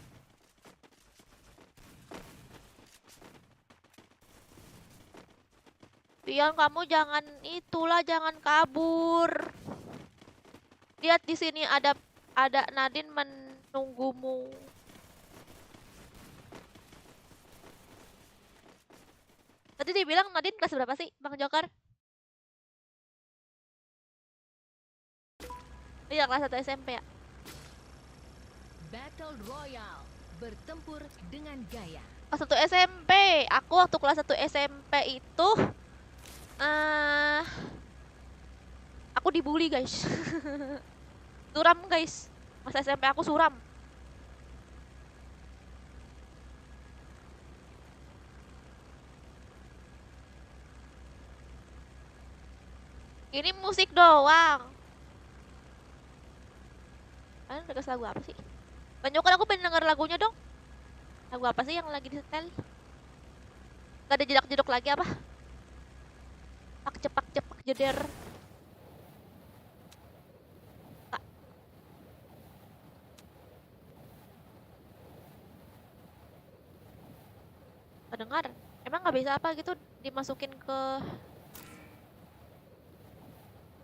Pion, kamu jangan itulah, jangan kabur. Lihat di sini ada Nadine menunggumu. Tadi dibilang Nadine kelas berapa sih, Bang Joker? Iya, kelas 1 SMP ya. Battle Royale. Bertempur dengan gaya. Kelas 1 SMP. Aku waktu kelas 1 SMP itu aku dibully, guys. Suram, guys. Masa SMP aku suram. Ini musik doang. Kalian request lagu apa sih? Banyak aku pengen denger lagunya dong. Lagu apa sih yang lagi di setel? Gak ada jedak-jeduk lagi apa? Pak cepak jeder. Kak. Kedengar? Emang nggak bisa apa gitu dimasukin ke?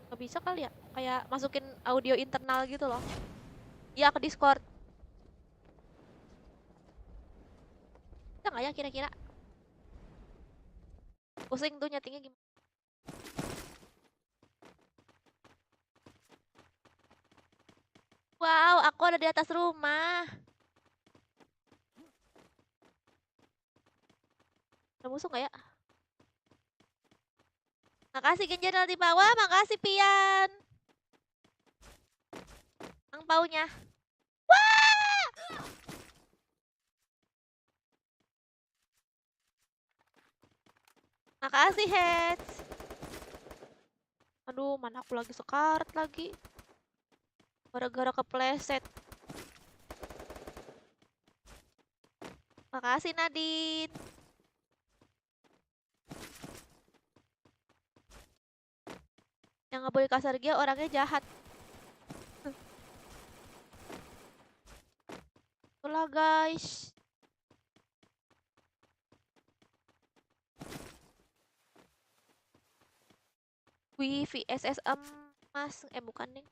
Nggak bisa kali ya? Kayak masukin audio internal gitu loh. Iya, ke Discord. Bisa nggak ya kira-kira? Pusing tuh nyetingnya gimana? Wow, aku ada di atas rumah. Ada musuh nggak ya? Makasih Genjal di bawah, makasih Pian. Angpaunya. Wah! Makasih Heads. Aduh, mana aku lagi sekarat lagi. Gara-gara kepleset. Makasih Nadine. Yang nggak boleh kasar, dia orangnya jahat. Itulah guys. Wih, VSS emas. Bukan nih.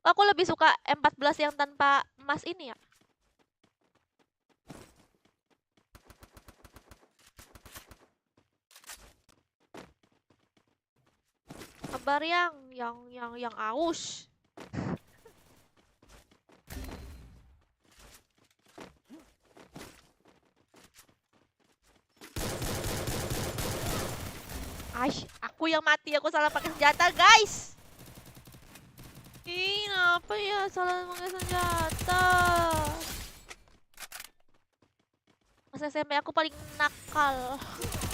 Aku lebih suka M14 yang tanpa emas ini ya. Kabar yang aus. Aku yang mati, aku salah pakai senjata, guys. Ih, apa ya salah pakai senjata? Pas SMP aku paling nakal.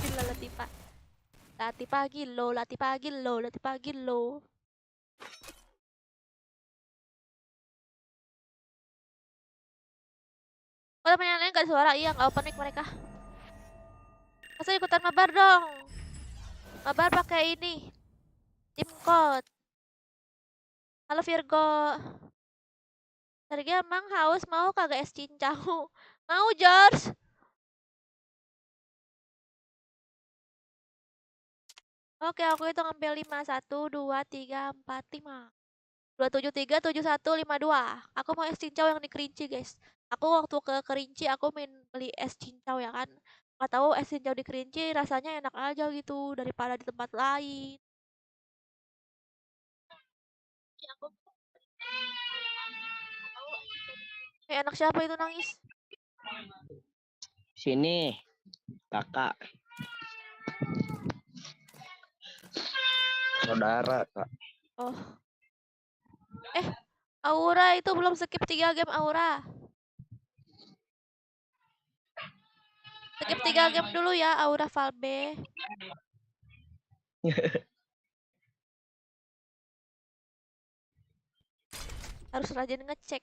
Gila Latifa. Latifa gilo, Latifa gilo, Latifa gilo. Oh, temen yang lain gak ada suara, iya gak open mic mereka. Masa ikutan mabar dong. Mabar pakai ini. Tim code. Halo Virgo. Sergi emang haus mau kagak es cincau? Mau George? Oke, aku hitung sampai 5. 1, 2, 3, 4, 5. 2, 7, 3, 7, 1, 5, 2. Aku mau es cincau yang di Kerinci, guys. Aku waktu ke Kerinci, aku main beli es cincau ya kan. Nggak tahu es cincau di Kerinci rasanya enak aja gitu daripada di tempat lain. Ya, aku enak siapa itu nangis? Sini, kakak. Saudara, kak. Oh. Aura itu belum skip 3 game Aura. Skip 3 game dulu ya Aura Valbe. Harus rajin ngecek.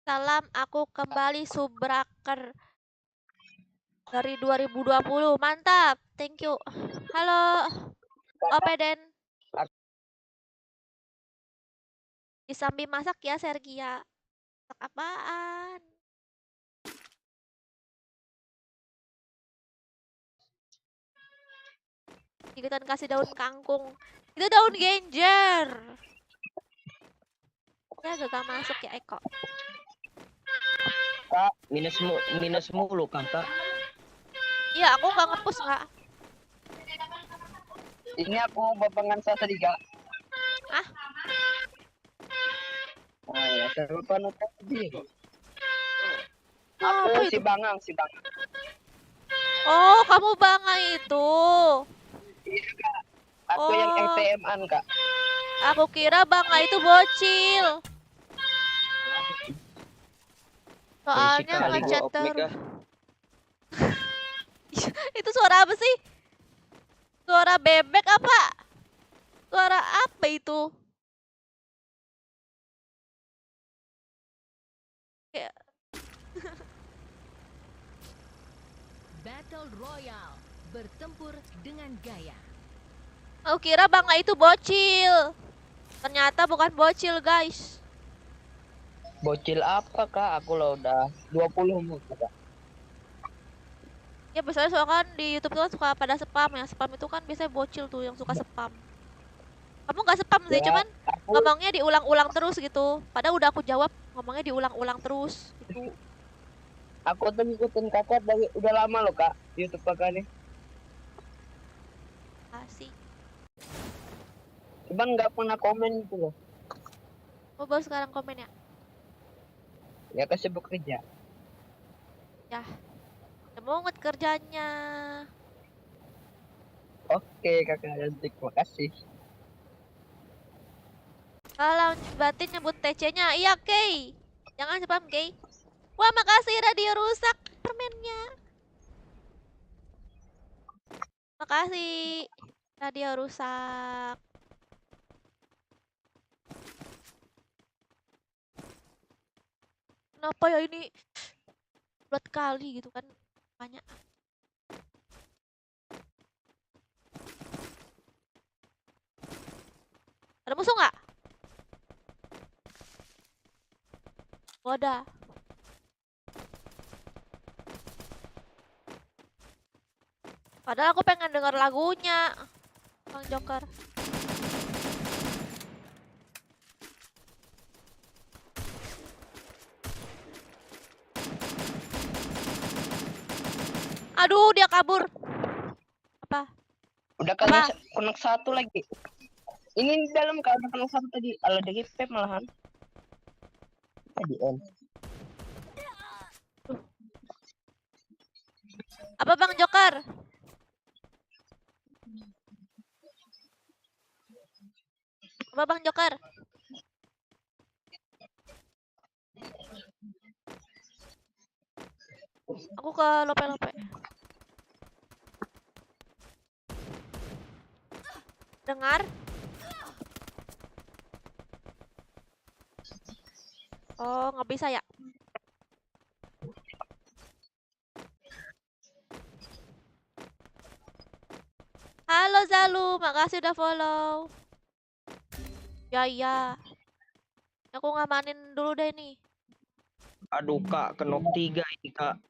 Salam, aku kembali subraker dari 2020. Mantap, thank you. Halo, Opeden. Disambi masak ya, Sergia. Masak apaan? Ikutan kasih daun kangkung. Itu daun genjer. Ya gagal masuk ya Eko. Kak, minus mulu kakak. Iya, aku nggak ngepus nggak. Ini aku bapangan satu tiga. Ah? Oh, ya, saya lupa tadi. Apa Aku itu? si Bangang. Oh, kamu banga itu. Iya, kak. Aku yang Oh. MTM-an, kak. Aku kira banga itu bocil. Soalnya kali ngechat gua off mic terus. Itu suara apa sih? Suara bebek apa? Suara apa itu? Kayak Battle Royale. Bertempur dengan gaya. aku kira bangga itu bocil. Ternyata bukan bocil, guys. Bocil apa, kak? Aku lah udah 20 mulu, kak. Ya biasanya soalnya kan di YouTube tuh kan suka pada spam ya. Spam itu kan biasanya bocil tuh yang suka spam. Kamu nggak spam sih, Ya, cuman aku ngomongnya diulang-ulang terus gitu. Padahal udah aku jawab, ngomongnya diulang-ulang terus gitu. tuh ngikutin kakak dari udah lama loh, kak. YouTube kakak nih. Asik. Cuman nggak pernah komen gitu loh. Oh, baru sekarang komen ya? Ya kesibuk kerja. Ya. Semangat kerjanya. Oke, kakak cantik. Makasih. Kalau batin nyebut TC-nya. Iya, Kay. Jangan spam, Kay. Wah, makasih radio rusak permennya. Makasih. Radio rusak. Kenapa ya ini berat kali gitu kan? Banyak. Ada musuh nggak? Wadah. Padahal aku pengen denger lagunya, Bang Joker. Aduh, dia kabur. Apa? Udah Apa? kena satu lagi. Ini di dalam Kak, udah kena satu tadi. Ala dari pep malahan. Tadi on. Apa Bang Joker? Apa Bang Joker? Aku ke lope-lope. Dengar? Oh, nggak bisa ya? Halo Zalu, makasih udah follow. Ya. Aku ngamanin dulu deh nih. Aduh Kak, kenok 3 ini Kak.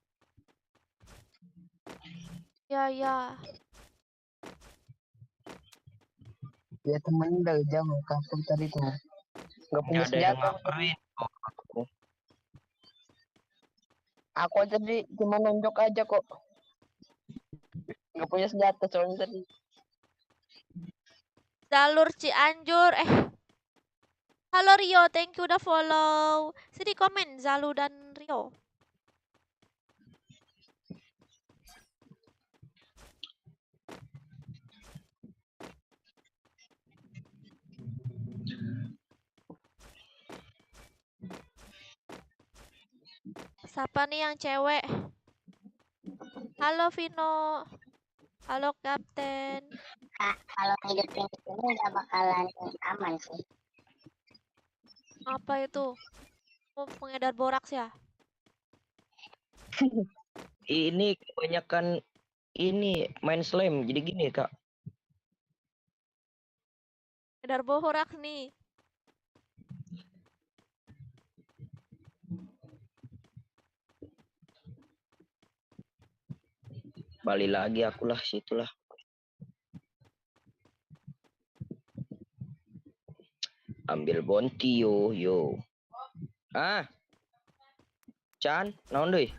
Ya. Ya temen dari jauh kampung tadi tuh. Gak punya senjata. Aku tadi cuma nonjok aja kok. Gak punya senjata soalnya tadi. Jalur Cianjur. Halo Rio, thank you udah follow. Sini komen Zalu dan Rio. Siapa nih yang cewek? Halo Vino. Halo Kapten. Kalau hidup ini nggak bakalan aman sih. Apa itu? Oh, pengedar boraks ya? Ini kebanyakan ini main slam jadi gini Kak. Pengedar boraks nih. Balik lagi akulah situlah. Ambil bonti yo. Chan, naon deui?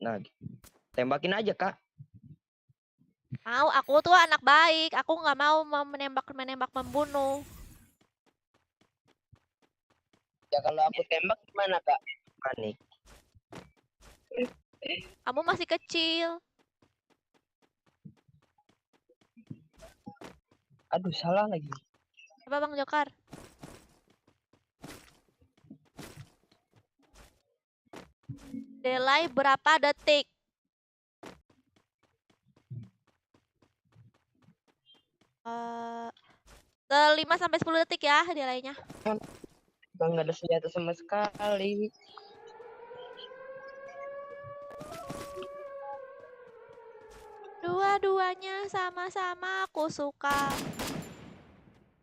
Nah, tembakin aja Kak. Mau, aku tuh anak baik. Aku nggak mau menembak membunuh. Ya kalau aku tembak gimana Kak? Panik. Kamu masih kecil. Aduh salah lagi. Apa Bang Jokar? Delay berapa detik? Eh, 5 sampai 10 detik ya delaynya. Bang nggak ada senjata sama sekali. Dua-duanya sama-sama aku suka.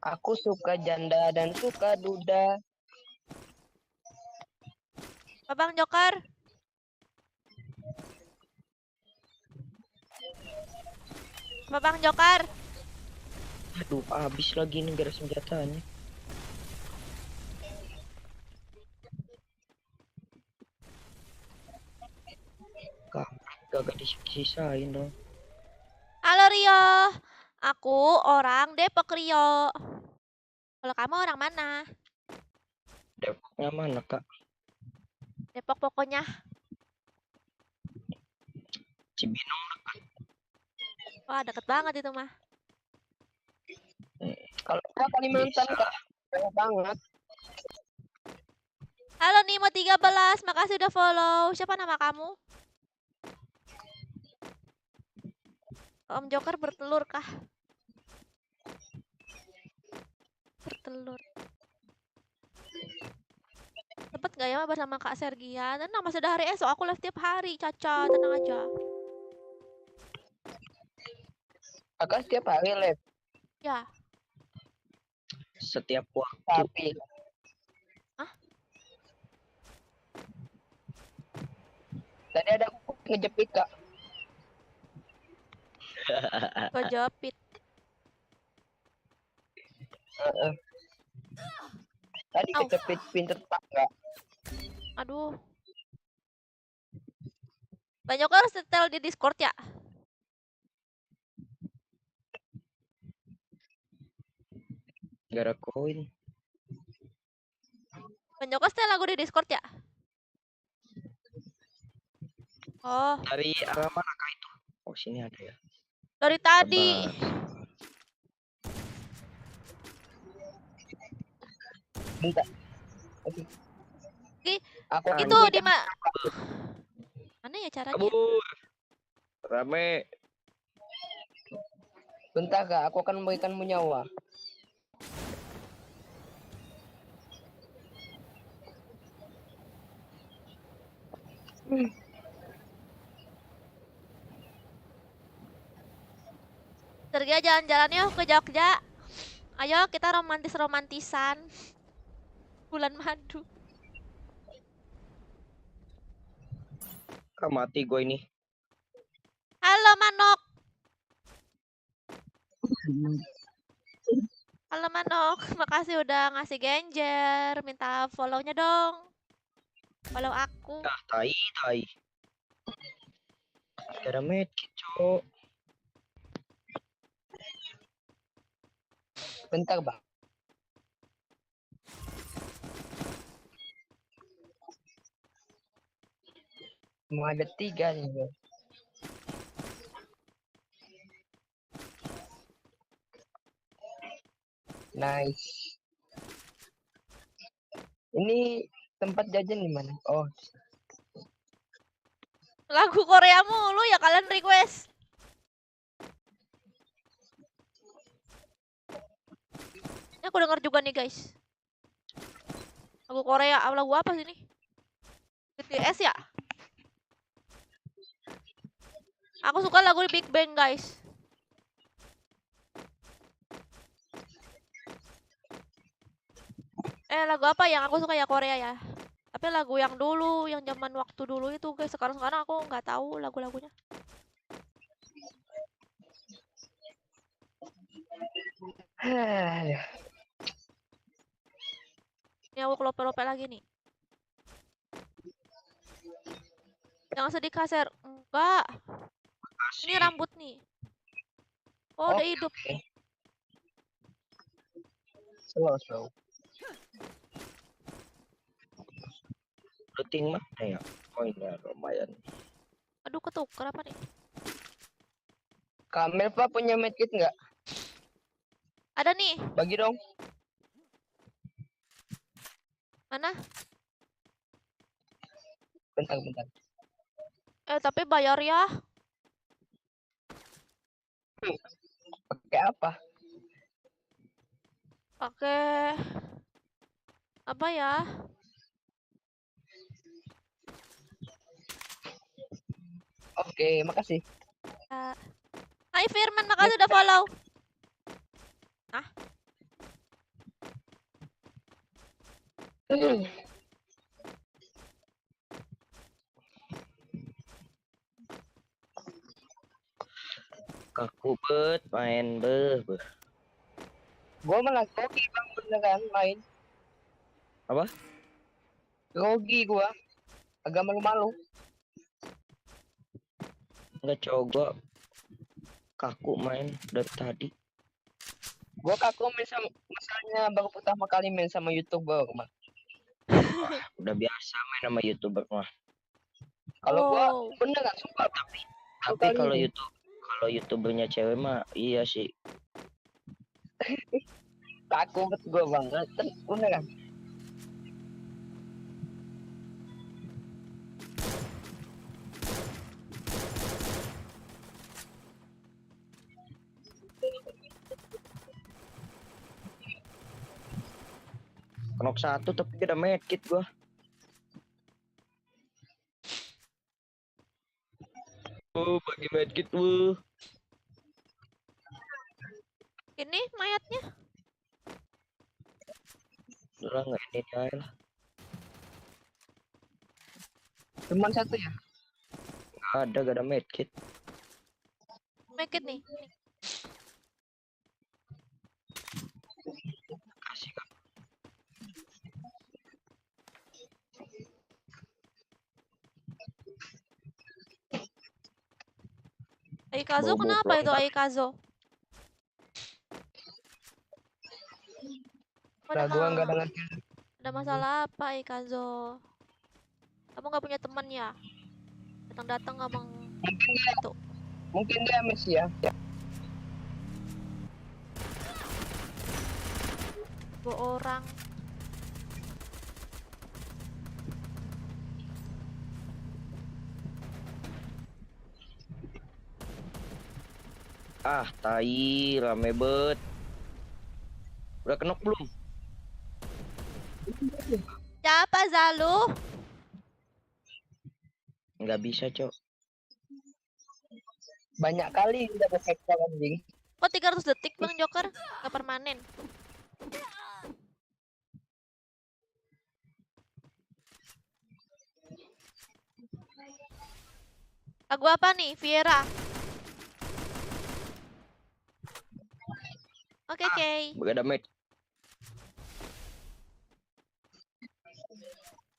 Aku suka janda dan suka duda. Apa Bang Jokar? Apa Bang Jokar? Aduh, habis lagi nih gara senjatanya. Gak disisain dong. Halo Rio. Aku orang Depok Rio. Kalau kamu orang mana? Depoknya mana Kak? Depok pokoknya. Cibinong. Wah, deket banget itu mah. Kalau Kalimantan Kak, jauh banget. Halo Nimo 13, makasih udah follow. Siapa nama kamu? Om Joker bertelur kah? Bertelur. Sempet gak ya mabar sama Kak Sergia? Tenang, masih ada hari esok. Aku live tiap hari, Caca. Tenang aja. Kakak setiap hari live, Ya. Setiap waktu. tapi Hah? tadi ada aku ngejepit Kak. Kejepit. Heeh. Tadi Au. kejepit pintu tangga. Aduh. Banyak harus setel di Discord ya? Gak ada koin. Banyak setel lagu di Discord ya? Oh, Dari arah mana kah itu? Oh sini ada ya. dari tadi. Sabar. Bentar. Oke. Ih, Aku akan Itu berikan- di mana ya caranya? Kabur. Rame. Bentar Kak, aku akan memberikanmu nyawa. Sergia jalan-jalan yuk ke Jogja. Ayo kita romantisan. Bulan madu. Mati gue ini. Halo Manok. Halo Manok, makasih udah ngasih genjer. Minta follow-nya dong. Follow aku. Ah, tai. Gak ada medkit, cok. Bentar Bang. Mau ada 3 nih Bang. Nice. Ini tempat jajan di mana? Oh, Lagu Korea mulu ya kalian request. Ini aku denger juga nih guys. Lagu Korea, lagu apa sih ini? BTS ya? Aku suka lagu Big Bang guys. Lagu apa yang aku suka ya Korea ya? Tapi lagu yang dulu, yang zaman waktu dulu itu guys. Sekarang aku nggak tahu lagu-lagunya. Ini aku kelope-lope lagi nih. Jangan sedih Kaser. Enggak. Ini rambut nih. Oh, udah hidup. slow. Looting mah ya. Koinnya lumayan. Aduh, ketuker apa nih? Kak Melva punya medkit nggak? Ada nih. Bagi dong. Mana? Bentar. Tapi bayar ya. Pakai apa? Pakai apa ya? Oke, makasih. Hai Firman, makasih udah follow. Hah? Kaku bet main beh. Gua malah grogi Bang beneran main. Apa? Grogi gua. Agak malu-malu. Enggak cowok gua kaku main dari tadi. Gua kaku main sama, misalnya baru pertama kali main sama YouTuber mah. Udah biasa main sama YouTuber mah. Kalau gua Oh. beneran sumpah Tapi kali kalau ini. YouTubernya cewek mah iya sih. takut gua banget. Beneran. Knock 1 tapi ada medkit gua. bagi medkit wuh. Ini mayatnya. Udah nggak ini aja lah. Cuman satu ya? Gak ada medkit. Make it nih. Kasih Kak. Aikazo Bobo kenapa itu pelontar. Aikazo? Nah, gua nggak ada ngerti. Ada masalah apa Aikazo? Kamu nggak punya teman ya? Datang-datang ngomong itu. Mungkin dia miss ya. Dua orang. Ah, tai, rame bet. Udah kenok belum? Siapa Zalu? Nggak bisa, Cok. Banyak kali udah sektor anjing. Kok 300 detik Bang Joker? Gak permanen. Lagu apa nih? Viera. Oke, Kay. Gak ada med.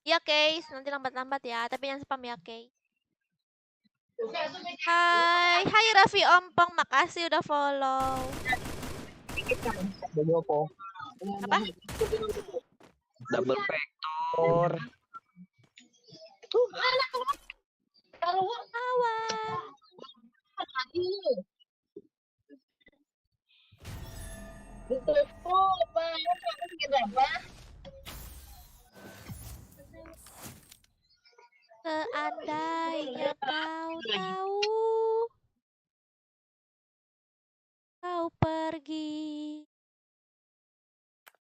Iya, Kay. Nanti lambat-lambat ya. Tapi jangan spam ya, Kay. Hai Raffi Ompong. Makasih udah follow. Apa? Double vector. Awas. Seandainya kau tahu, kau pergi,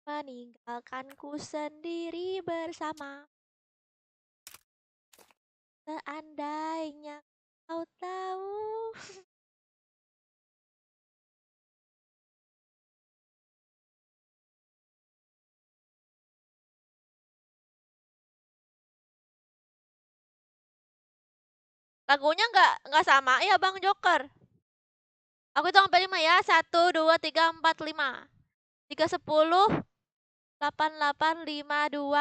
meninggalkanku sendiri bersama. Seandainya kau tahu. Lagunya nggak sama ya Bang Joker. Aku hitung sampai 5 ya. 1, 2, 3, 4, 5. 3, 10, 8, 8, 5, 2.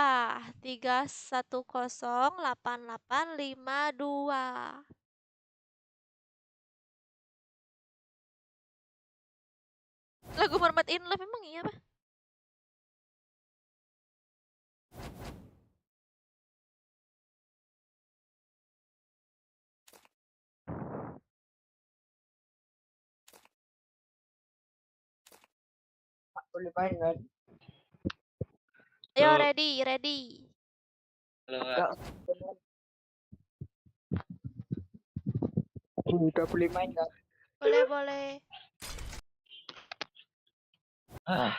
3, 1, 0, 8, 8, 5, 2. Lagu Mermaid in Love memang iya, Pak? Boleh main kan? Ayo Halo. ready. Udah boleh main kan? Boleh. Ah.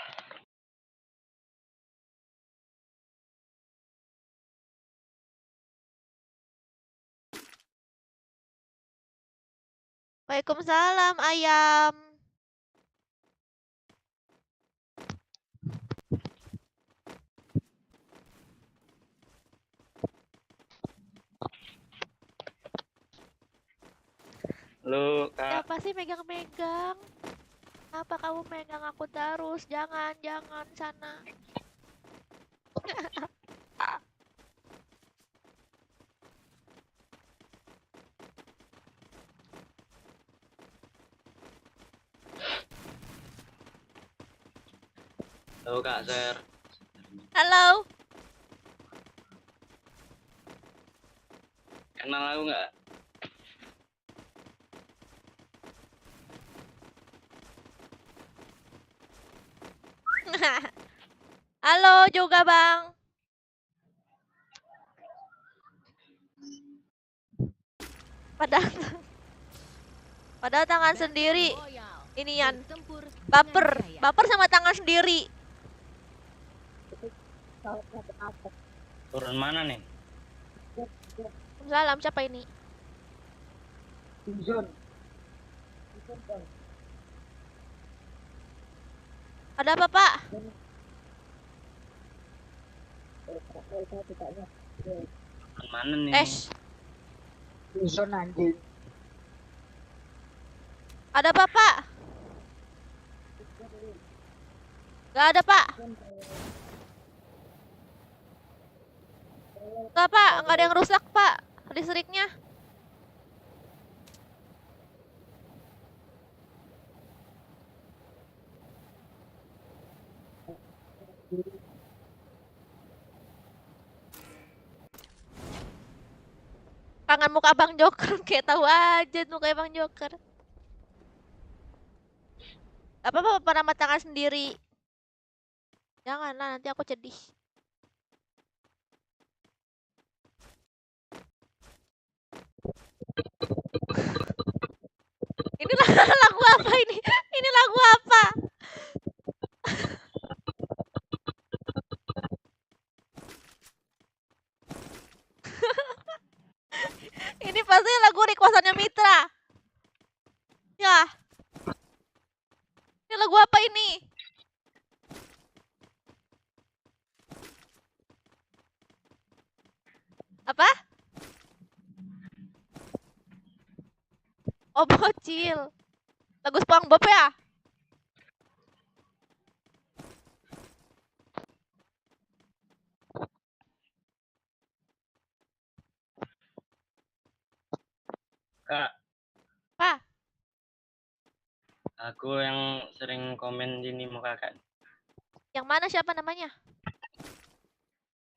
Waalaikumsalam ayam. Halo, Kak. Siapa sih megang-megang? Apa kamu megang aku terus? Jangan sana. Halo Kak Ser. Halo. Kenal aku nggak? Halo juga Bang. Padahal tangan sendiri. Inian. Baper sama tangan sendiri. Turun mana nih? Salam siapa ini? Ada apa, Pak? Mana nih? Ash. Ada apa, Pak? Gak ada, Pak. Gak, Pak. Gak ada yang rusak, Pak. Listriknya. Kangen muka Bang Joker. Kayak tahu aja muka Bang Joker. Gak apa-apa, nama tangan sendiri. Janganlah, nanti aku sedih. Ini lagu apa ini? Ini lagu apa? Ini pasti lagu requestannya Mitra. Ya. Ini lagu apa ini? Apa? Oh, bocil. Lagu SpongeBob ya? Kak, Pak, aku yang sering komen di Nimo kakak. yang mana siapa namanya?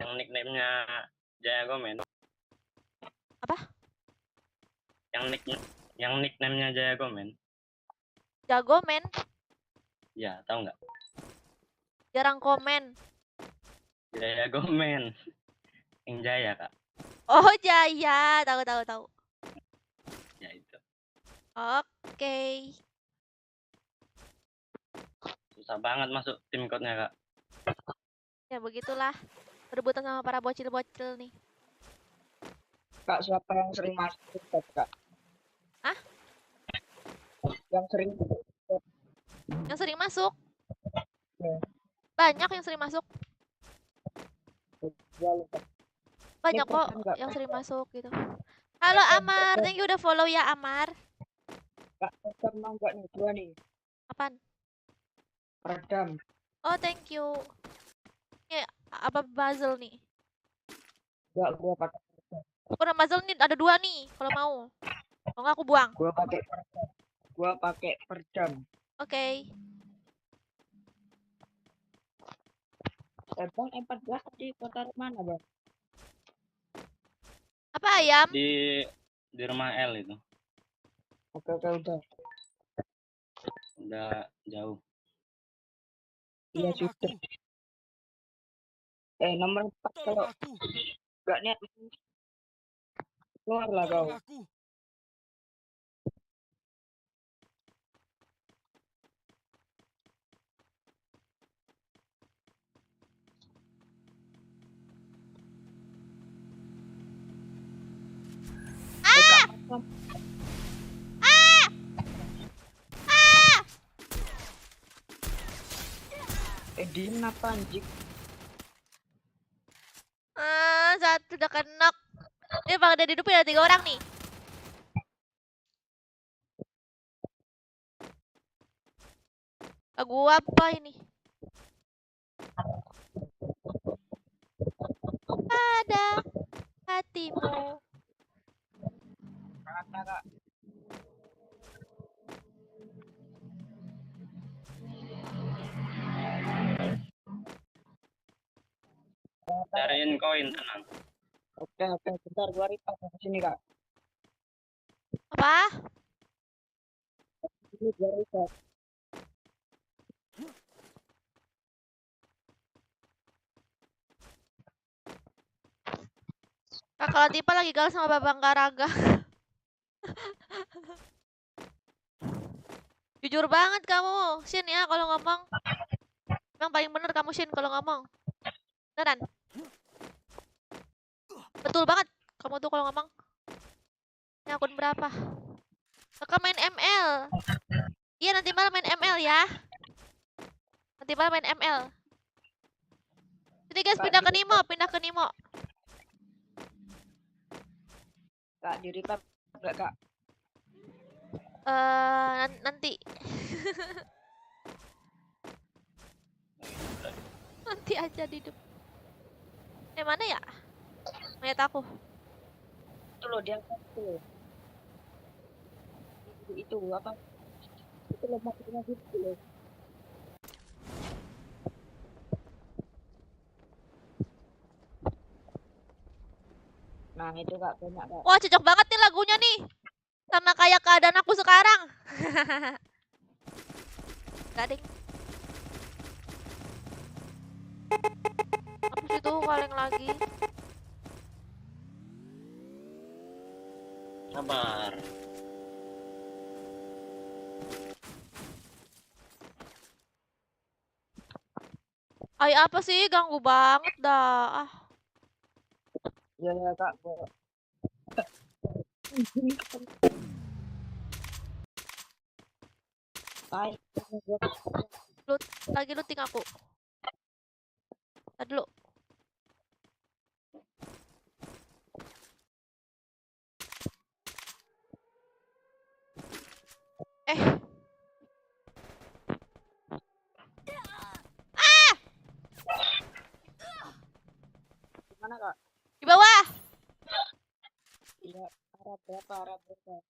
Yang nickname-nya Jaya Gomen. Apa? Yang nickname-nya Jaya Gomen. Jago, men. Ya, tahu nggak? Jarang komen. Jaya Gomen. Yang Jaya, Kak. Oh, Jaya. Tahu. Ya itu. Oke. Susah banget masuk tim code-nya, Kak. Ya begitulah. Rebutan sama para bocil-bocil nih. Kak, siapa yang sering masuk Kak? Hah? Yang sering Yang sering masuk? Ya. Banyak yang sering masuk. jual Kak. Banyak Ini kok pesan nggak? yang sering masuk gitu. Halo Amar, thank you udah follow ya Amar. Kak, pesan mau nggak nih? Dua nih. Apaan? Redam. Oh, thank you. Ini apa puzzle nih? Enggak, gua pakai Ukuran puzzle nih ada 2 nih kalau mau. Kalau nggak aku buang. gua pakai per jam. Oke. Bang, 14 di kota mana, Bang? Apa ayam? Di rumah L itu. Oke, udah. Udah jauh. Iya, Tolong aku, sudah. Nomor 4 tolong kalau aku, nggak niat keluar lah kau. tolong aku. Dia kenapa anjing? Satu udah kenok. Ini Bang Deddy hidup ada 3 orang nih. Lagu apa ini? Pada hatimu. Kak. Cariin koin, tenang. Oke, bentar gua repack ke sini, Kak. Apa? Ini gua repack. Kakak Latifa lagi gaul sama Babang Karaga. Jujur banget kamu, Shin ya kalau ngomong. Emang paling bener kamu Shin kalau ngomong. Beneran. Betul banget kamu tuh kalau ngomong. Ini akun berapa? Kakak main ML. Iya, nanti malam main ML ya. Nanti malam main ML. Sini guys, Kak, pindah ke di Nimo, pindah ke Nimo. Kak, di revive nggak Kak? Nanti. Nanti aja di depan. Mana ya? Mayat aku. Itu loh dia tuh. Itu apa? Itu loh maksudnya gitu loh. Nah itu Kak banyak Kak. Wah, cocok banget nih lagunya nih. Sama kayak keadaan aku sekarang. Gading. Hapus itu kaleng lagi. Sabar. Ay, apa sih? Ganggu banget dah. Ah, Iya ya Kak. Hai. lagi looting aku. Tadi dulu. Mana Kak? Di bawah. Iya, arah berapa? Arah berapa?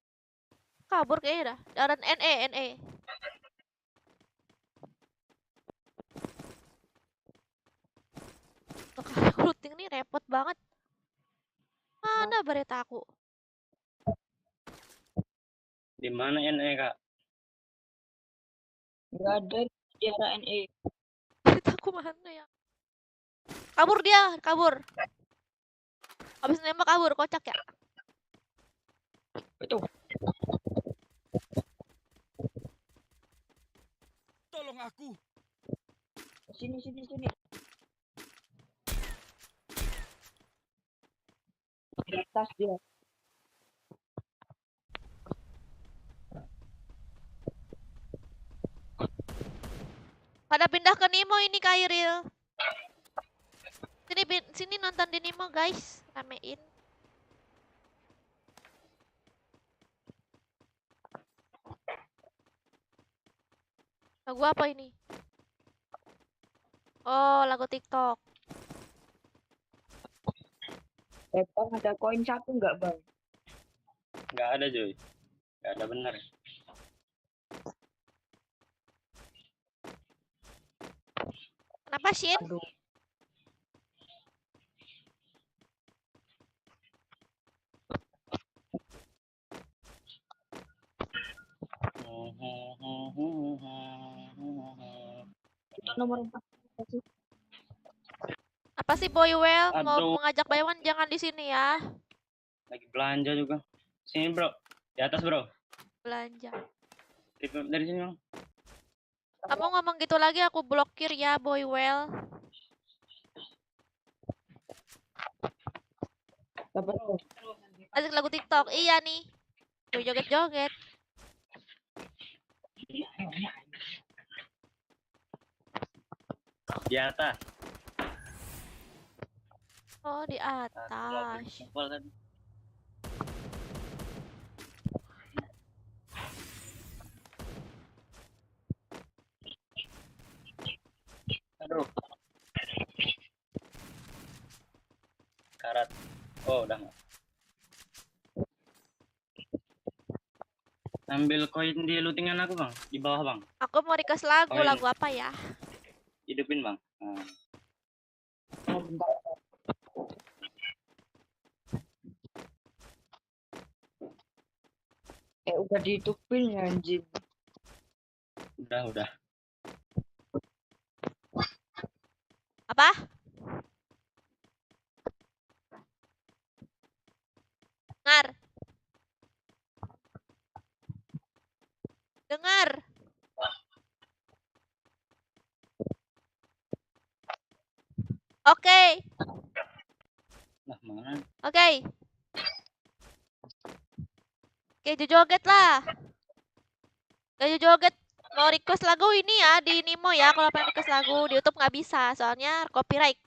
Kabur kayaknya dah. Daran NE. Kalau looting nih repot banget. Mana berita aku? Di mana NE, Kak? Nggak ada di arah NE. Berita aku mana ya? Kabur dia, kabur. Habis nembak kabur, kocak ya. Itu. Tolong aku. Sini. Di atas dia. Pada pindah ke Nimo ini Kairil. Sini nonton di Nimo guys, ramein. Lagu apa ini? Oh, lagu TikTok. Bang ada koin 1 nggak Bang? Nggak ada, Joy. Nggak ada bener. Kenapa Shin? Aduh. Itu nomor 4. Apa sih Boywell? Mau Aduh. mengajak Baywan jangan di sini ya. Lagi belanja juga. Sini, Bro. Di atas, Bro. Belanja. Dari sini, Bang. Kamu ngomong gitu lagi aku blokir ya Boywell. Asik lagu TikTok. Iya nih. Tuh joget-joget. Di atas. Oh, di atas. Jempol tadi. Aduh. Karat. Oh, udah nggak. Ambil koin di lootingan aku, Bang. Di bawah, Bang. Aku mau request lagu. Koin. Lagu apa ya? Hidupin, Bang. Nah. Udah dihidupin ya anjing. Udah. Apa? Dengar. Oke. Nah, mana? Oke, joget lah. Kayak joget mau request lagu ini ya di Nimo ya. Kalau pengen request lagu di YouTube nggak bisa, soalnya copyright.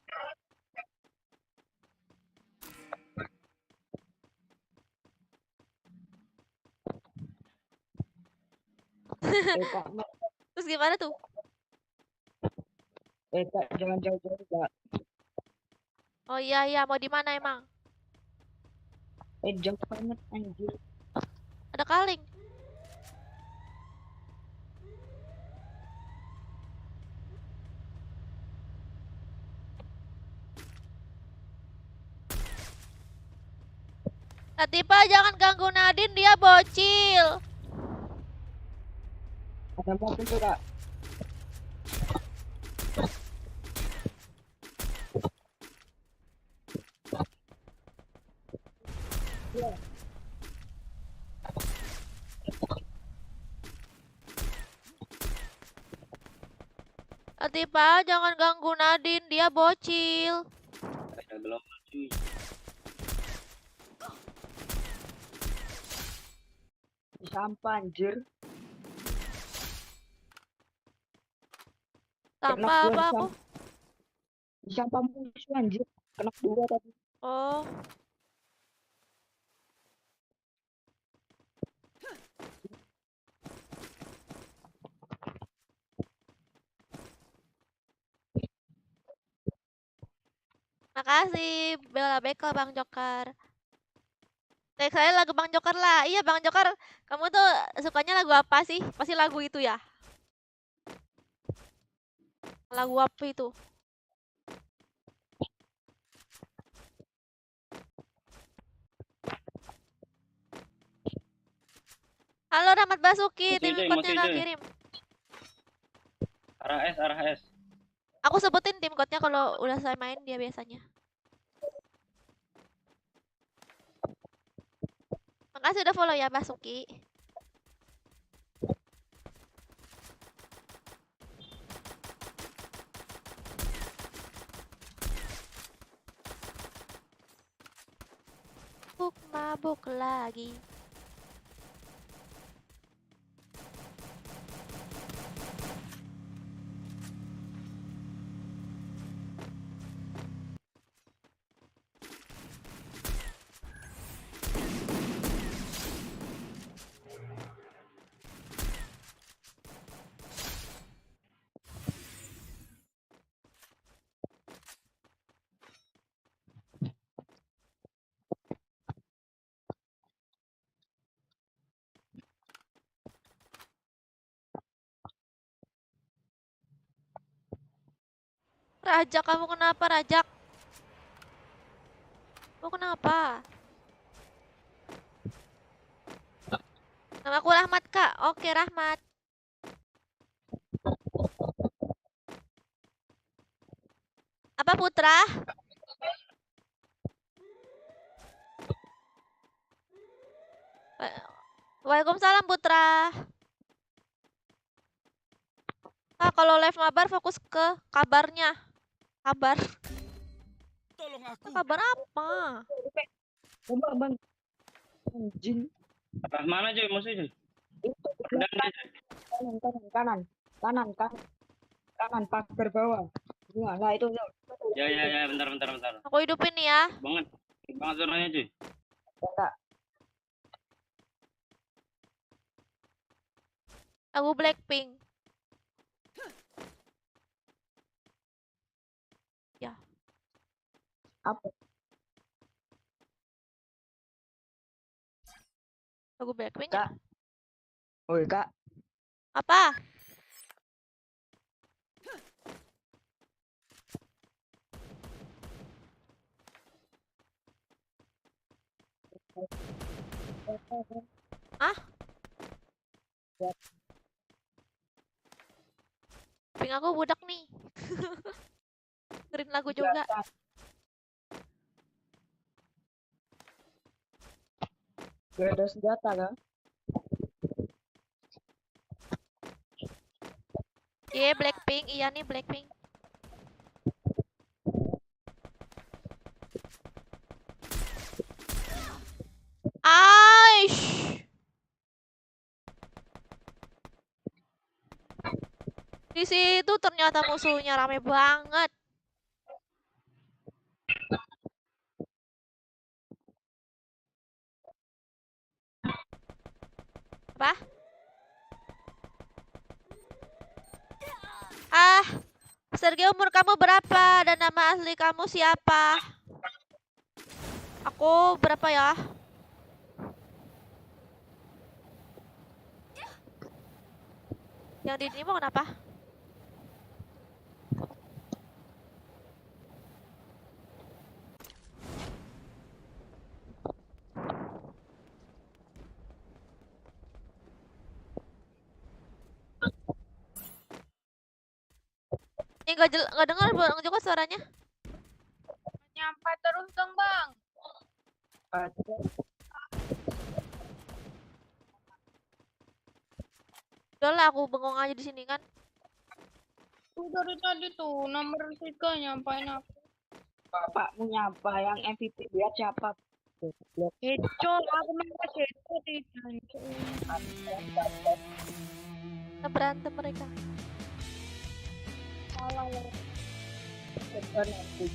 Kak, Terus gimana tuh? Kak, jangan jauh-jauh, Kak. Oh iya, mau di mana emang? Jauh banget anjir. Ada kaleng. Latifa jangan ganggu Nadine, dia bocil. Ada mobil tuh, Kak. Latifa jangan ganggu Nadine, dia bocil. Ada belum cuy. Sampah anjir. Sampah apa aku? Sampah musuh anjir. Kena 2 tadi. Oh. Makasih, Bella Bekel Bang Joker. Tag saya lagu Bang Joker lah. Iya Bang Joker, kamu tuh sukanya lagu apa sih? Pasti lagu itu ya. Lagu apa itu? Halo Rahmat Basuki, tim Cuy, code-nya cuy, nggak cuy. kirim. Arah S. Aku sebutin tim code-nya kalau udah saya main dia biasanya. Makasih udah follow ya Basuki. Mabuk lagi. Rajak, kamu kenapa Rajak? Kamu kenapa? Namaku Rahmat Kak. Oke Rahmat. Apa Putra? Waalaikumsalam Putra. Kak, kalau live mabar fokus ke kabarnya. Kabar. Tolong aku. Kabar apa? Coba Bang. Anjing. Arah mana cuy musuh cuy? Itu Dan aja. kanan pagar bawah. Nah, itu Ya, bentar. Aku hidupin nih ya. Banget zonanya cuy. Kak. Lagu Blackpink. Ya. Apa? Lagu Blackpink. Kak. Oi, Kak. Apa? Ah? Ping aku budak nih. Dengerin lagu juga. Gak ada senjata kan? Iya Blackpink, iya nih Blackpink. Aish. Di situ ternyata musuhnya rame banget. Apa? Ah, Sergei, umur kamu berapa dan nama asli kamu siapa? Aku berapa ya? Yang di sini mau kenapa? Ini nggak dengar Bang Joko suaranya. Nyampe terus dong, Bang. Udah lah, aku bengong aja di sini kan. Tuh dari tadi tuh nomor 3 nyampain aku. Bapakmu nyapa yang MVP dia siapa? Headshot, aku main headshot itu. Kita berantem mereka.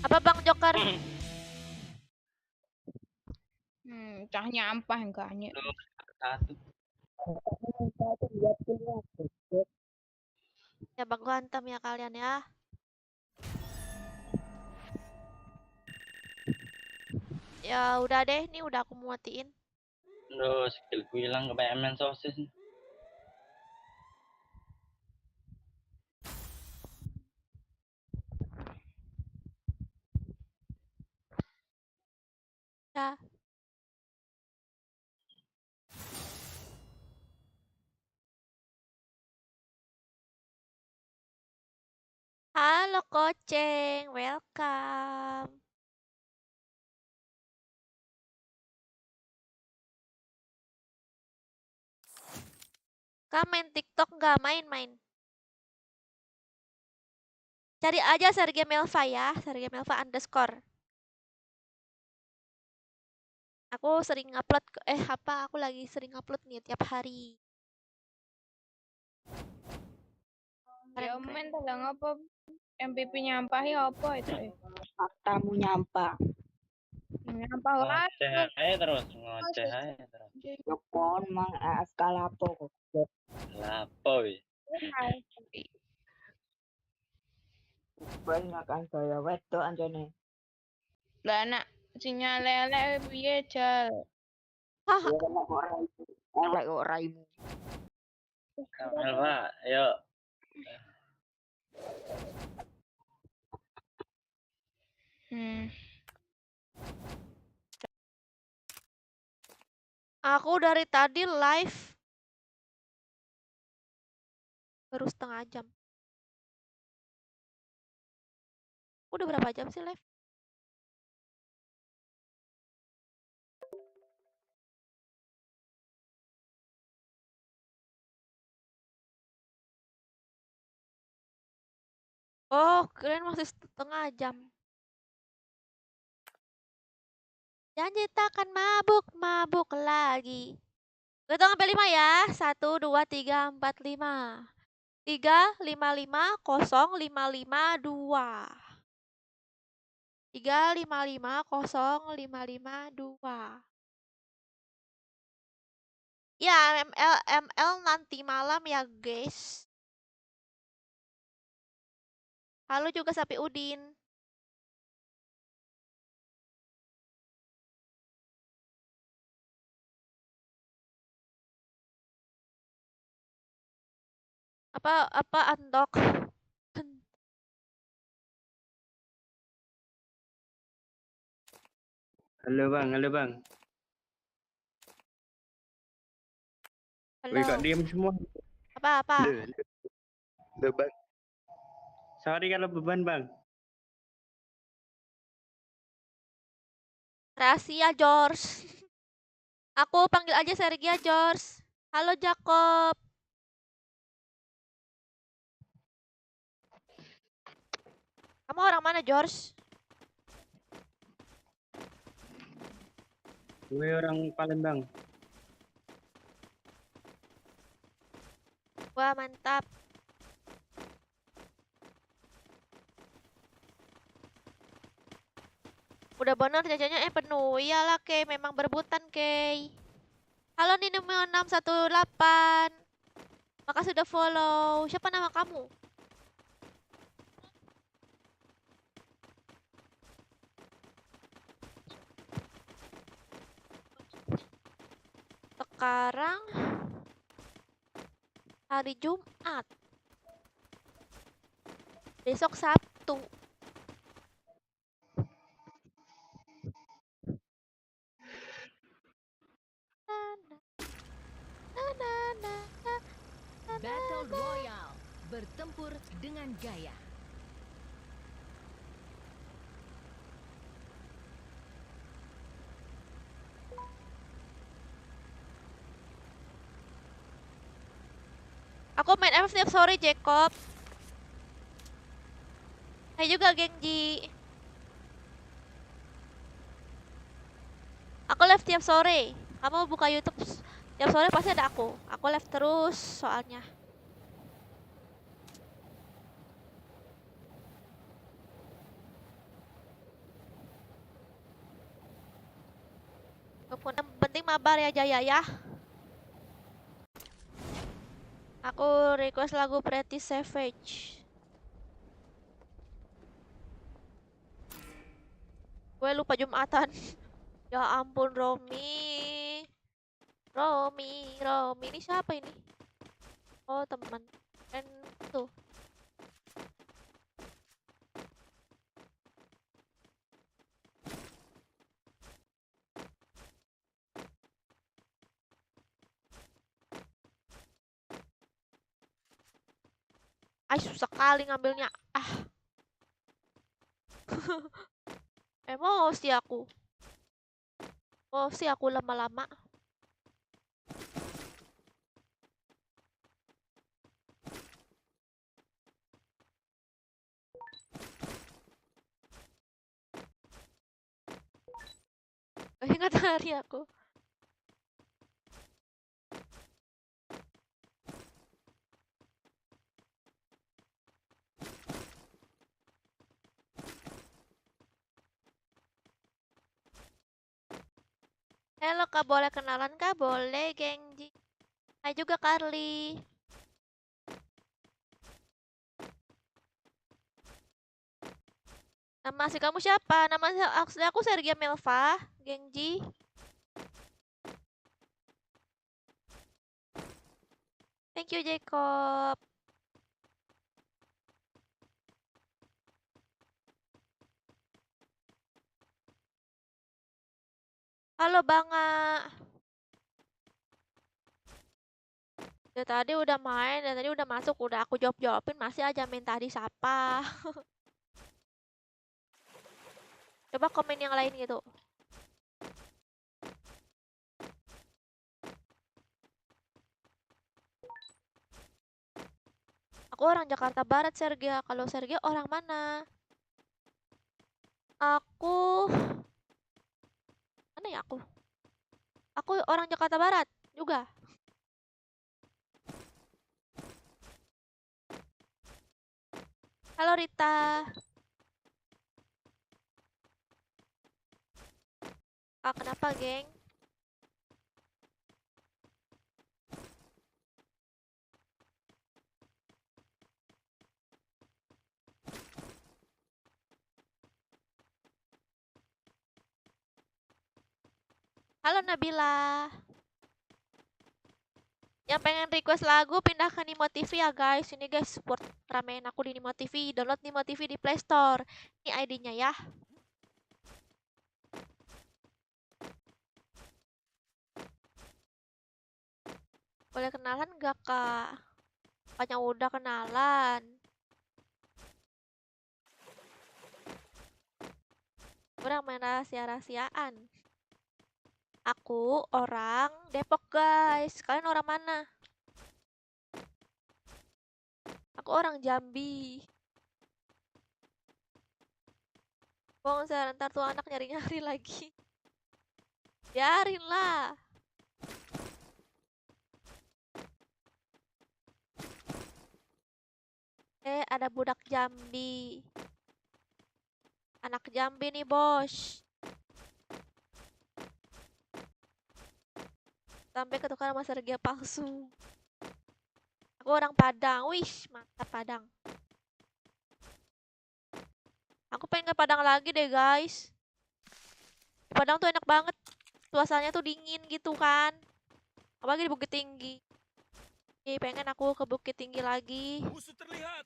Apa Bang Joker? Cah nyampah enggaknya. Satu. Ya Bang Gantem ya kalian ya. Ya udah deh, nih udah aku matiin. Aduh, skillku hilang kebanyakan main sosis. Ya. Halo Koceng, welcome. Kamu main TikTok nggak? Main-main. Cari aja Sergei Melva ya, Sergei Melva _ Aku sering upload, aku lagi sering upload nih tiap hari. Ya Keren-keren. main tadang apa? MVP nyampahi apa itu? Faktamu nyapa. Nyampah wae. Ngoceh aja terus, ngoceh aja terus. Jokon mang AFK lapo kok. Lapo wih. Banyak kan saya wedok anjane. Lah nak sinyal lele piye jal. Haha, Elek kok raimu. Kamel Pak, yuk. aku dari tadi live baru setengah jam. Udah berapa jam sih live? Oh, keren masih setengah jam. Janji takkan mabuk lagi. Hitung sampai 5 ya. 1, 2, 3, 4, 5. 3, 5, 5, 0, 5, 5, 2. 3, 5, 5, 0, 5, 5, 2. Ya, ML nanti malam ya, guys. Halo juga Sapi Udin. Apa Andok? Halo bang. Wih kok Halo. diem semua. Apa? Halo bang. Sorry kalau beban bang. Rahasia George. Aku panggil aja Sergia George. Halo Jacob. Kamu orang mana, George? Gue orang Palembang. Wah, mantap. Udah bener jajannya penuh. Iyalah, Kay, memang berebutan, Kay. Halo Nino 618. Makasih udah follow. Siapa nama kamu? Sekarang hari Jumat. Besok Sabtu. Battle Royale. Bertempur dengan gaya. Aku main MF tiap sore, Jacob. Hai juga, Genji. Aku live tiap sore. Kamu buka YouTube tiap sore pasti ada aku. Aku live terus soalnya. Yang penting mabar ya Jaya ya. Aku request lagu Pretty Savage. Gue lupa Jumatan. Ya ampun Romi. Romi ini siapa ini? Oh teman. Dan tuh. Susah kali ngambilnya. Emosi aku. Emosi aku lama-lama. Ingat hari aku. Halo Kak, boleh kenalan Kak? Boleh, Genji. Hai juga Carly. Nama asli kamu siapa? Nama asli aku Sergia Melva, Genji. Thank you, Jacob. Halo Banga. Ya tadi udah main, dan tadi udah masuk, udah aku jawab-jawabin, masih aja minta disapa. Coba komen yang lain gitu. Aku orang Jakarta Barat, Sergia. Kalau Sergia orang mana? Aku... Mana ya aku? Aku orang Jakarta Barat juga. Halo Rita. Kenapa, geng? Halo Nabila. Yang pengen request lagu pindah ke Nimo TV ya guys. Ini guys support ramein aku di Nimo TV. Download Nimo TV di Play Store. Ini ID-nya ya. Boleh kenalan gak kak? Banyak udah kenalan. Orang main rahasia-rahasiaan. Aku orang Depok guys. Kalian orang mana? Aku orang Jambi. Bohong saya, ntar tuh anak nyari-nyari lagi. Biarin lah. Ada budak Jambi. Anak Jambi nih bos. Sampai ketukar sama Sergia palsu. Aku orang Padang. Wih, mantap Padang. Aku pengen ke Padang lagi deh, guys. Padang tuh enak banget. Suasananya tuh dingin gitu kan. Apalagi di Bukit Tinggi. Pengen aku ke Bukit Tinggi lagi. Musuh terlihat.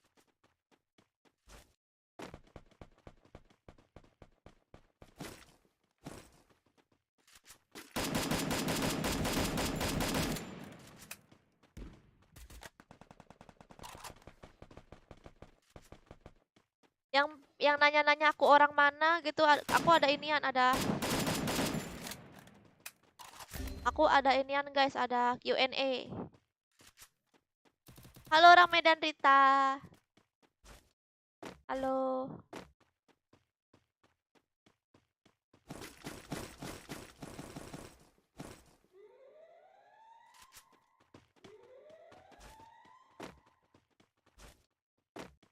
Yang nanya-nanya aku orang mana gitu, aku ada inian, aku ada inian guys, ada Q&A. Halo orang Medan Rita. Halo.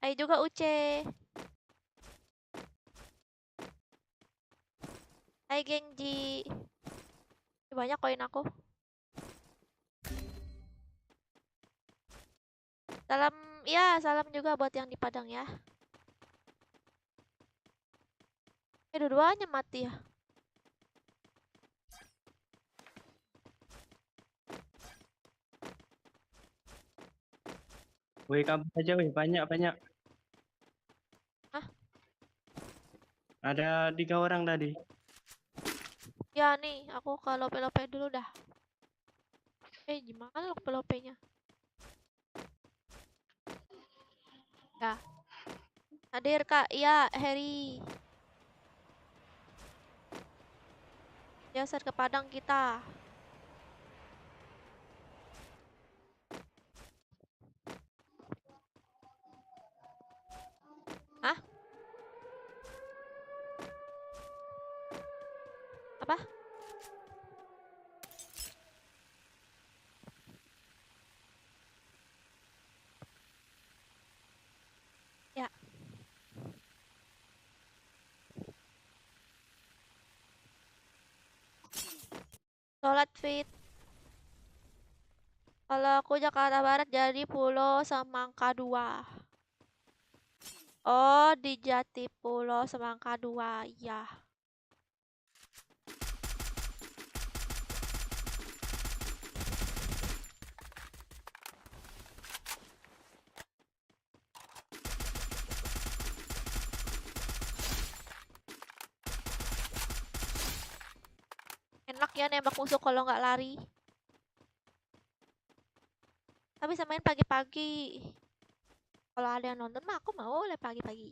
Hai juga Uce. Hai Gengji. Banyak koin aku. Salam, ya salam juga buat yang di Padang ya. Dua-duanya mati ya. Woi, kamu aja woi, banyak. Hah? Ada 3 orang tadi. Ya nih, aku ke lope-lope dulu dah. Gimana lope-lopenya? Ya. Hadir Kak, iya Heri. Jasad ke Padang kita. Hah? Apa? Ya. Sholat fit. Kalau aku Jakarta Barat jadi Pulau Semangka 2. Oh, di Jati Pulau Semangka 2. Iya. Enak ya nembak musuh kalau nggak lari. Tapi bisa main pagi-pagi. Kalau ada yang nonton mah aku mau lah pagi-pagi.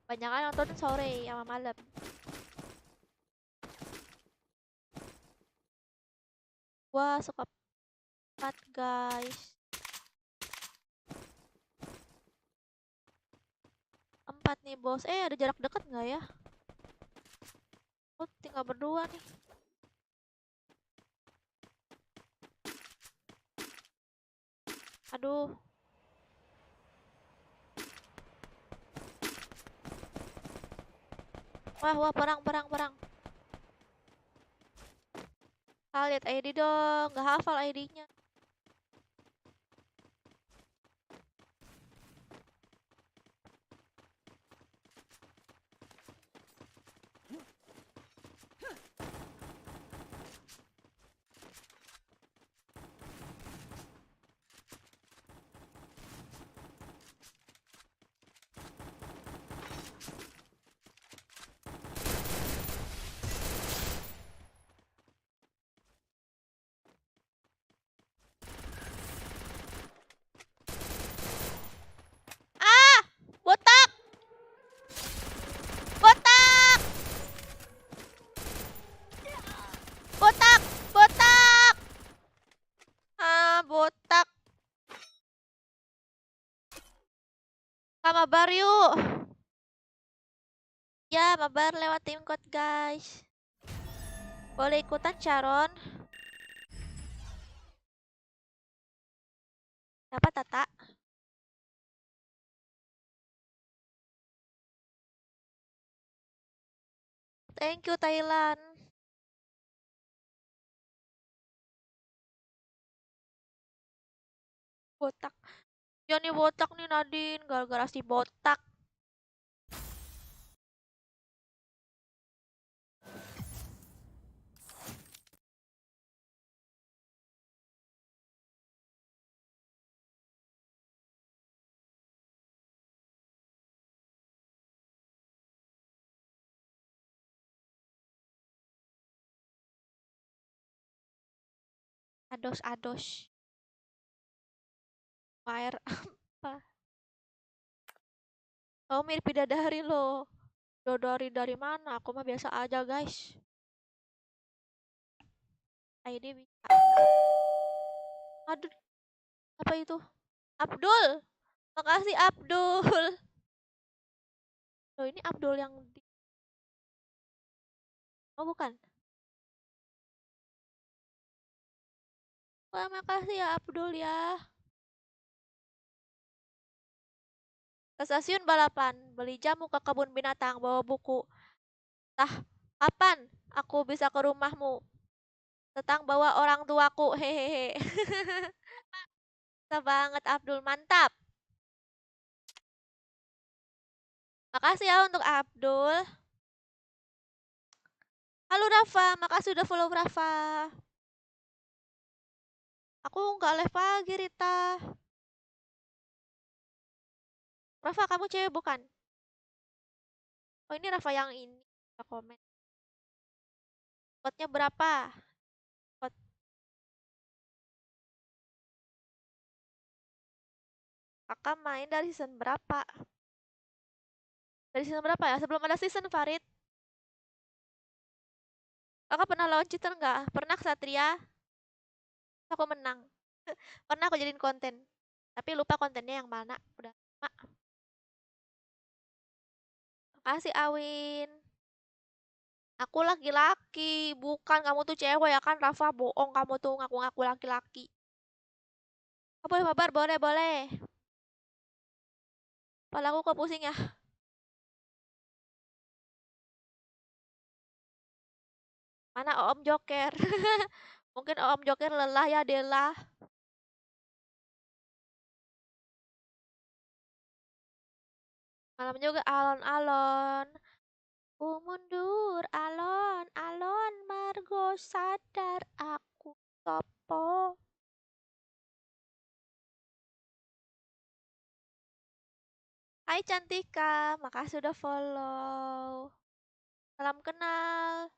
Banyak kan nonton sore sama malam. Wah, suka banget guys. 4 nih bos. Ada jarak dekat nggak ya? Oh, tinggal berdua nih. Aduh. Wah, perang. Lihat ID dong. Nggak hafal ID-nya. Ah! Botak! Botak! Botak! Botak! Botak. Mabar yuk. Ya, mabar lewat tim code guys. Boleh ikutan Sharon? Siapa Tata? Thank you Thailand. Botak. Johnny botak nih Nadine, gara-gara si botak. Ados. Air apa? Kamu mirip bidadari loh. Dari mana? Aku mah biasa aja, guys. ID bisa. Aduh, apa itu? Abdul. Makasih Abdul. Loh, ini Abdul yang di... Oh, bukan. Wah, makasih ya Abdul ya. Ke stasiun balapan, beli jamu ke kebun binatang, bawa buku. Tah, kapan aku bisa ke rumahmu? Tetang bawa orang tuaku, hehehe. Bisa banget Abdul, mantap. Makasih ya untuk Abdul. Halo Rafa, makasih udah follow Rafa. Aku nggak live pagi, Rita. Rafa, kamu cewek bukan? Oh, ini Rafa yang ini. Kita komen. Code-nya berapa? Code. Kakak main dari season berapa? Dari season berapa ya? Sebelum ada season, Farid. Kakak pernah lawan cheater nggak? Pernah, Satria. Aku menang. Pernah aku jadiin konten. Tapi lupa kontennya yang mana. Udah lama. Makasih, Awin. Aku laki-laki. Bukan, kamu tuh cewek ya kan, Rafa? Bohong kamu tuh ngaku-ngaku laki-laki. Boleh mabar? Boleh. Kepala aku kok pusing ya. Mana Om Joker? Mungkin Om Joker lelah ya, Dela. Malam juga alon-alon. Ku mundur alon-alon, Margo sadar aku sopo. Hai Cantika, makasih udah follow. Salam kenal.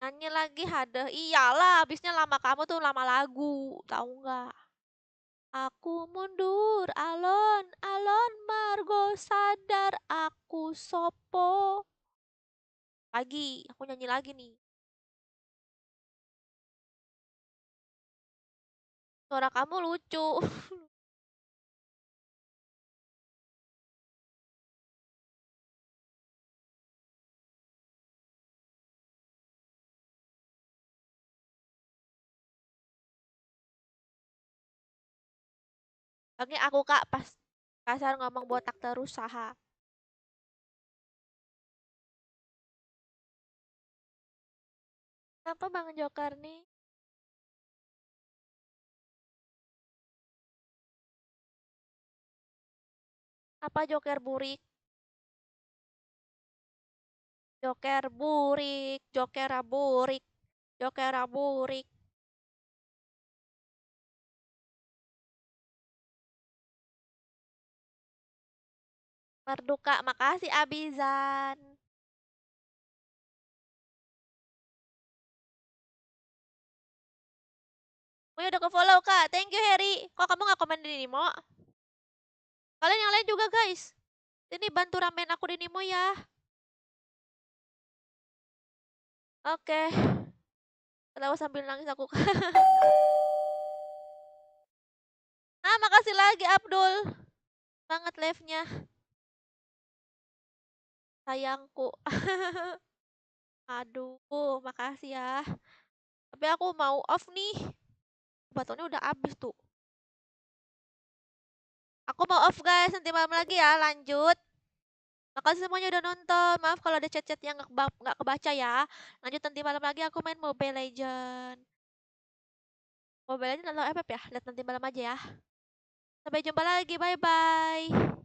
Nyanyi lagi hadeh. Iyalah, habisnya lama kamu tuh lama lagu. Tahu nggak? Aku mundur alon-alon, Margo sadar aku sopo. Lagi, aku nyanyi lagi nih. Suara kamu lucu. Lagi aku kak pas kasar ngomong botak terus saha. Kenapa Bang Joker nih? Apa Joker burik? Joker burik, Joker burik, Joker burik. Merduka, makasih Abizan. Oh ya udah ke follow kak, thank you Harry. Kok kamu nggak komen di Nimo? Kalian yang lain juga guys. Ini bantu ramen aku di Nimo ya. Oke. Ketawa sambil nangis aku. Makasih lagi Abdul. Banget live-nya. Sayangku. Aduh, makasih ya. Tapi aku mau off nih. Batonnya udah habis tuh. Aku mau off guys, nanti malam lagi ya, lanjut. Makasih semuanya udah nonton. Maaf kalau ada chat-chat yang nggak kebaca ya. Lanjut nanti malam lagi aku main Mobile Legend. Mobile Legend atau FF ya? Lihat nanti malam aja ya. Sampai jumpa lagi. Bye bye.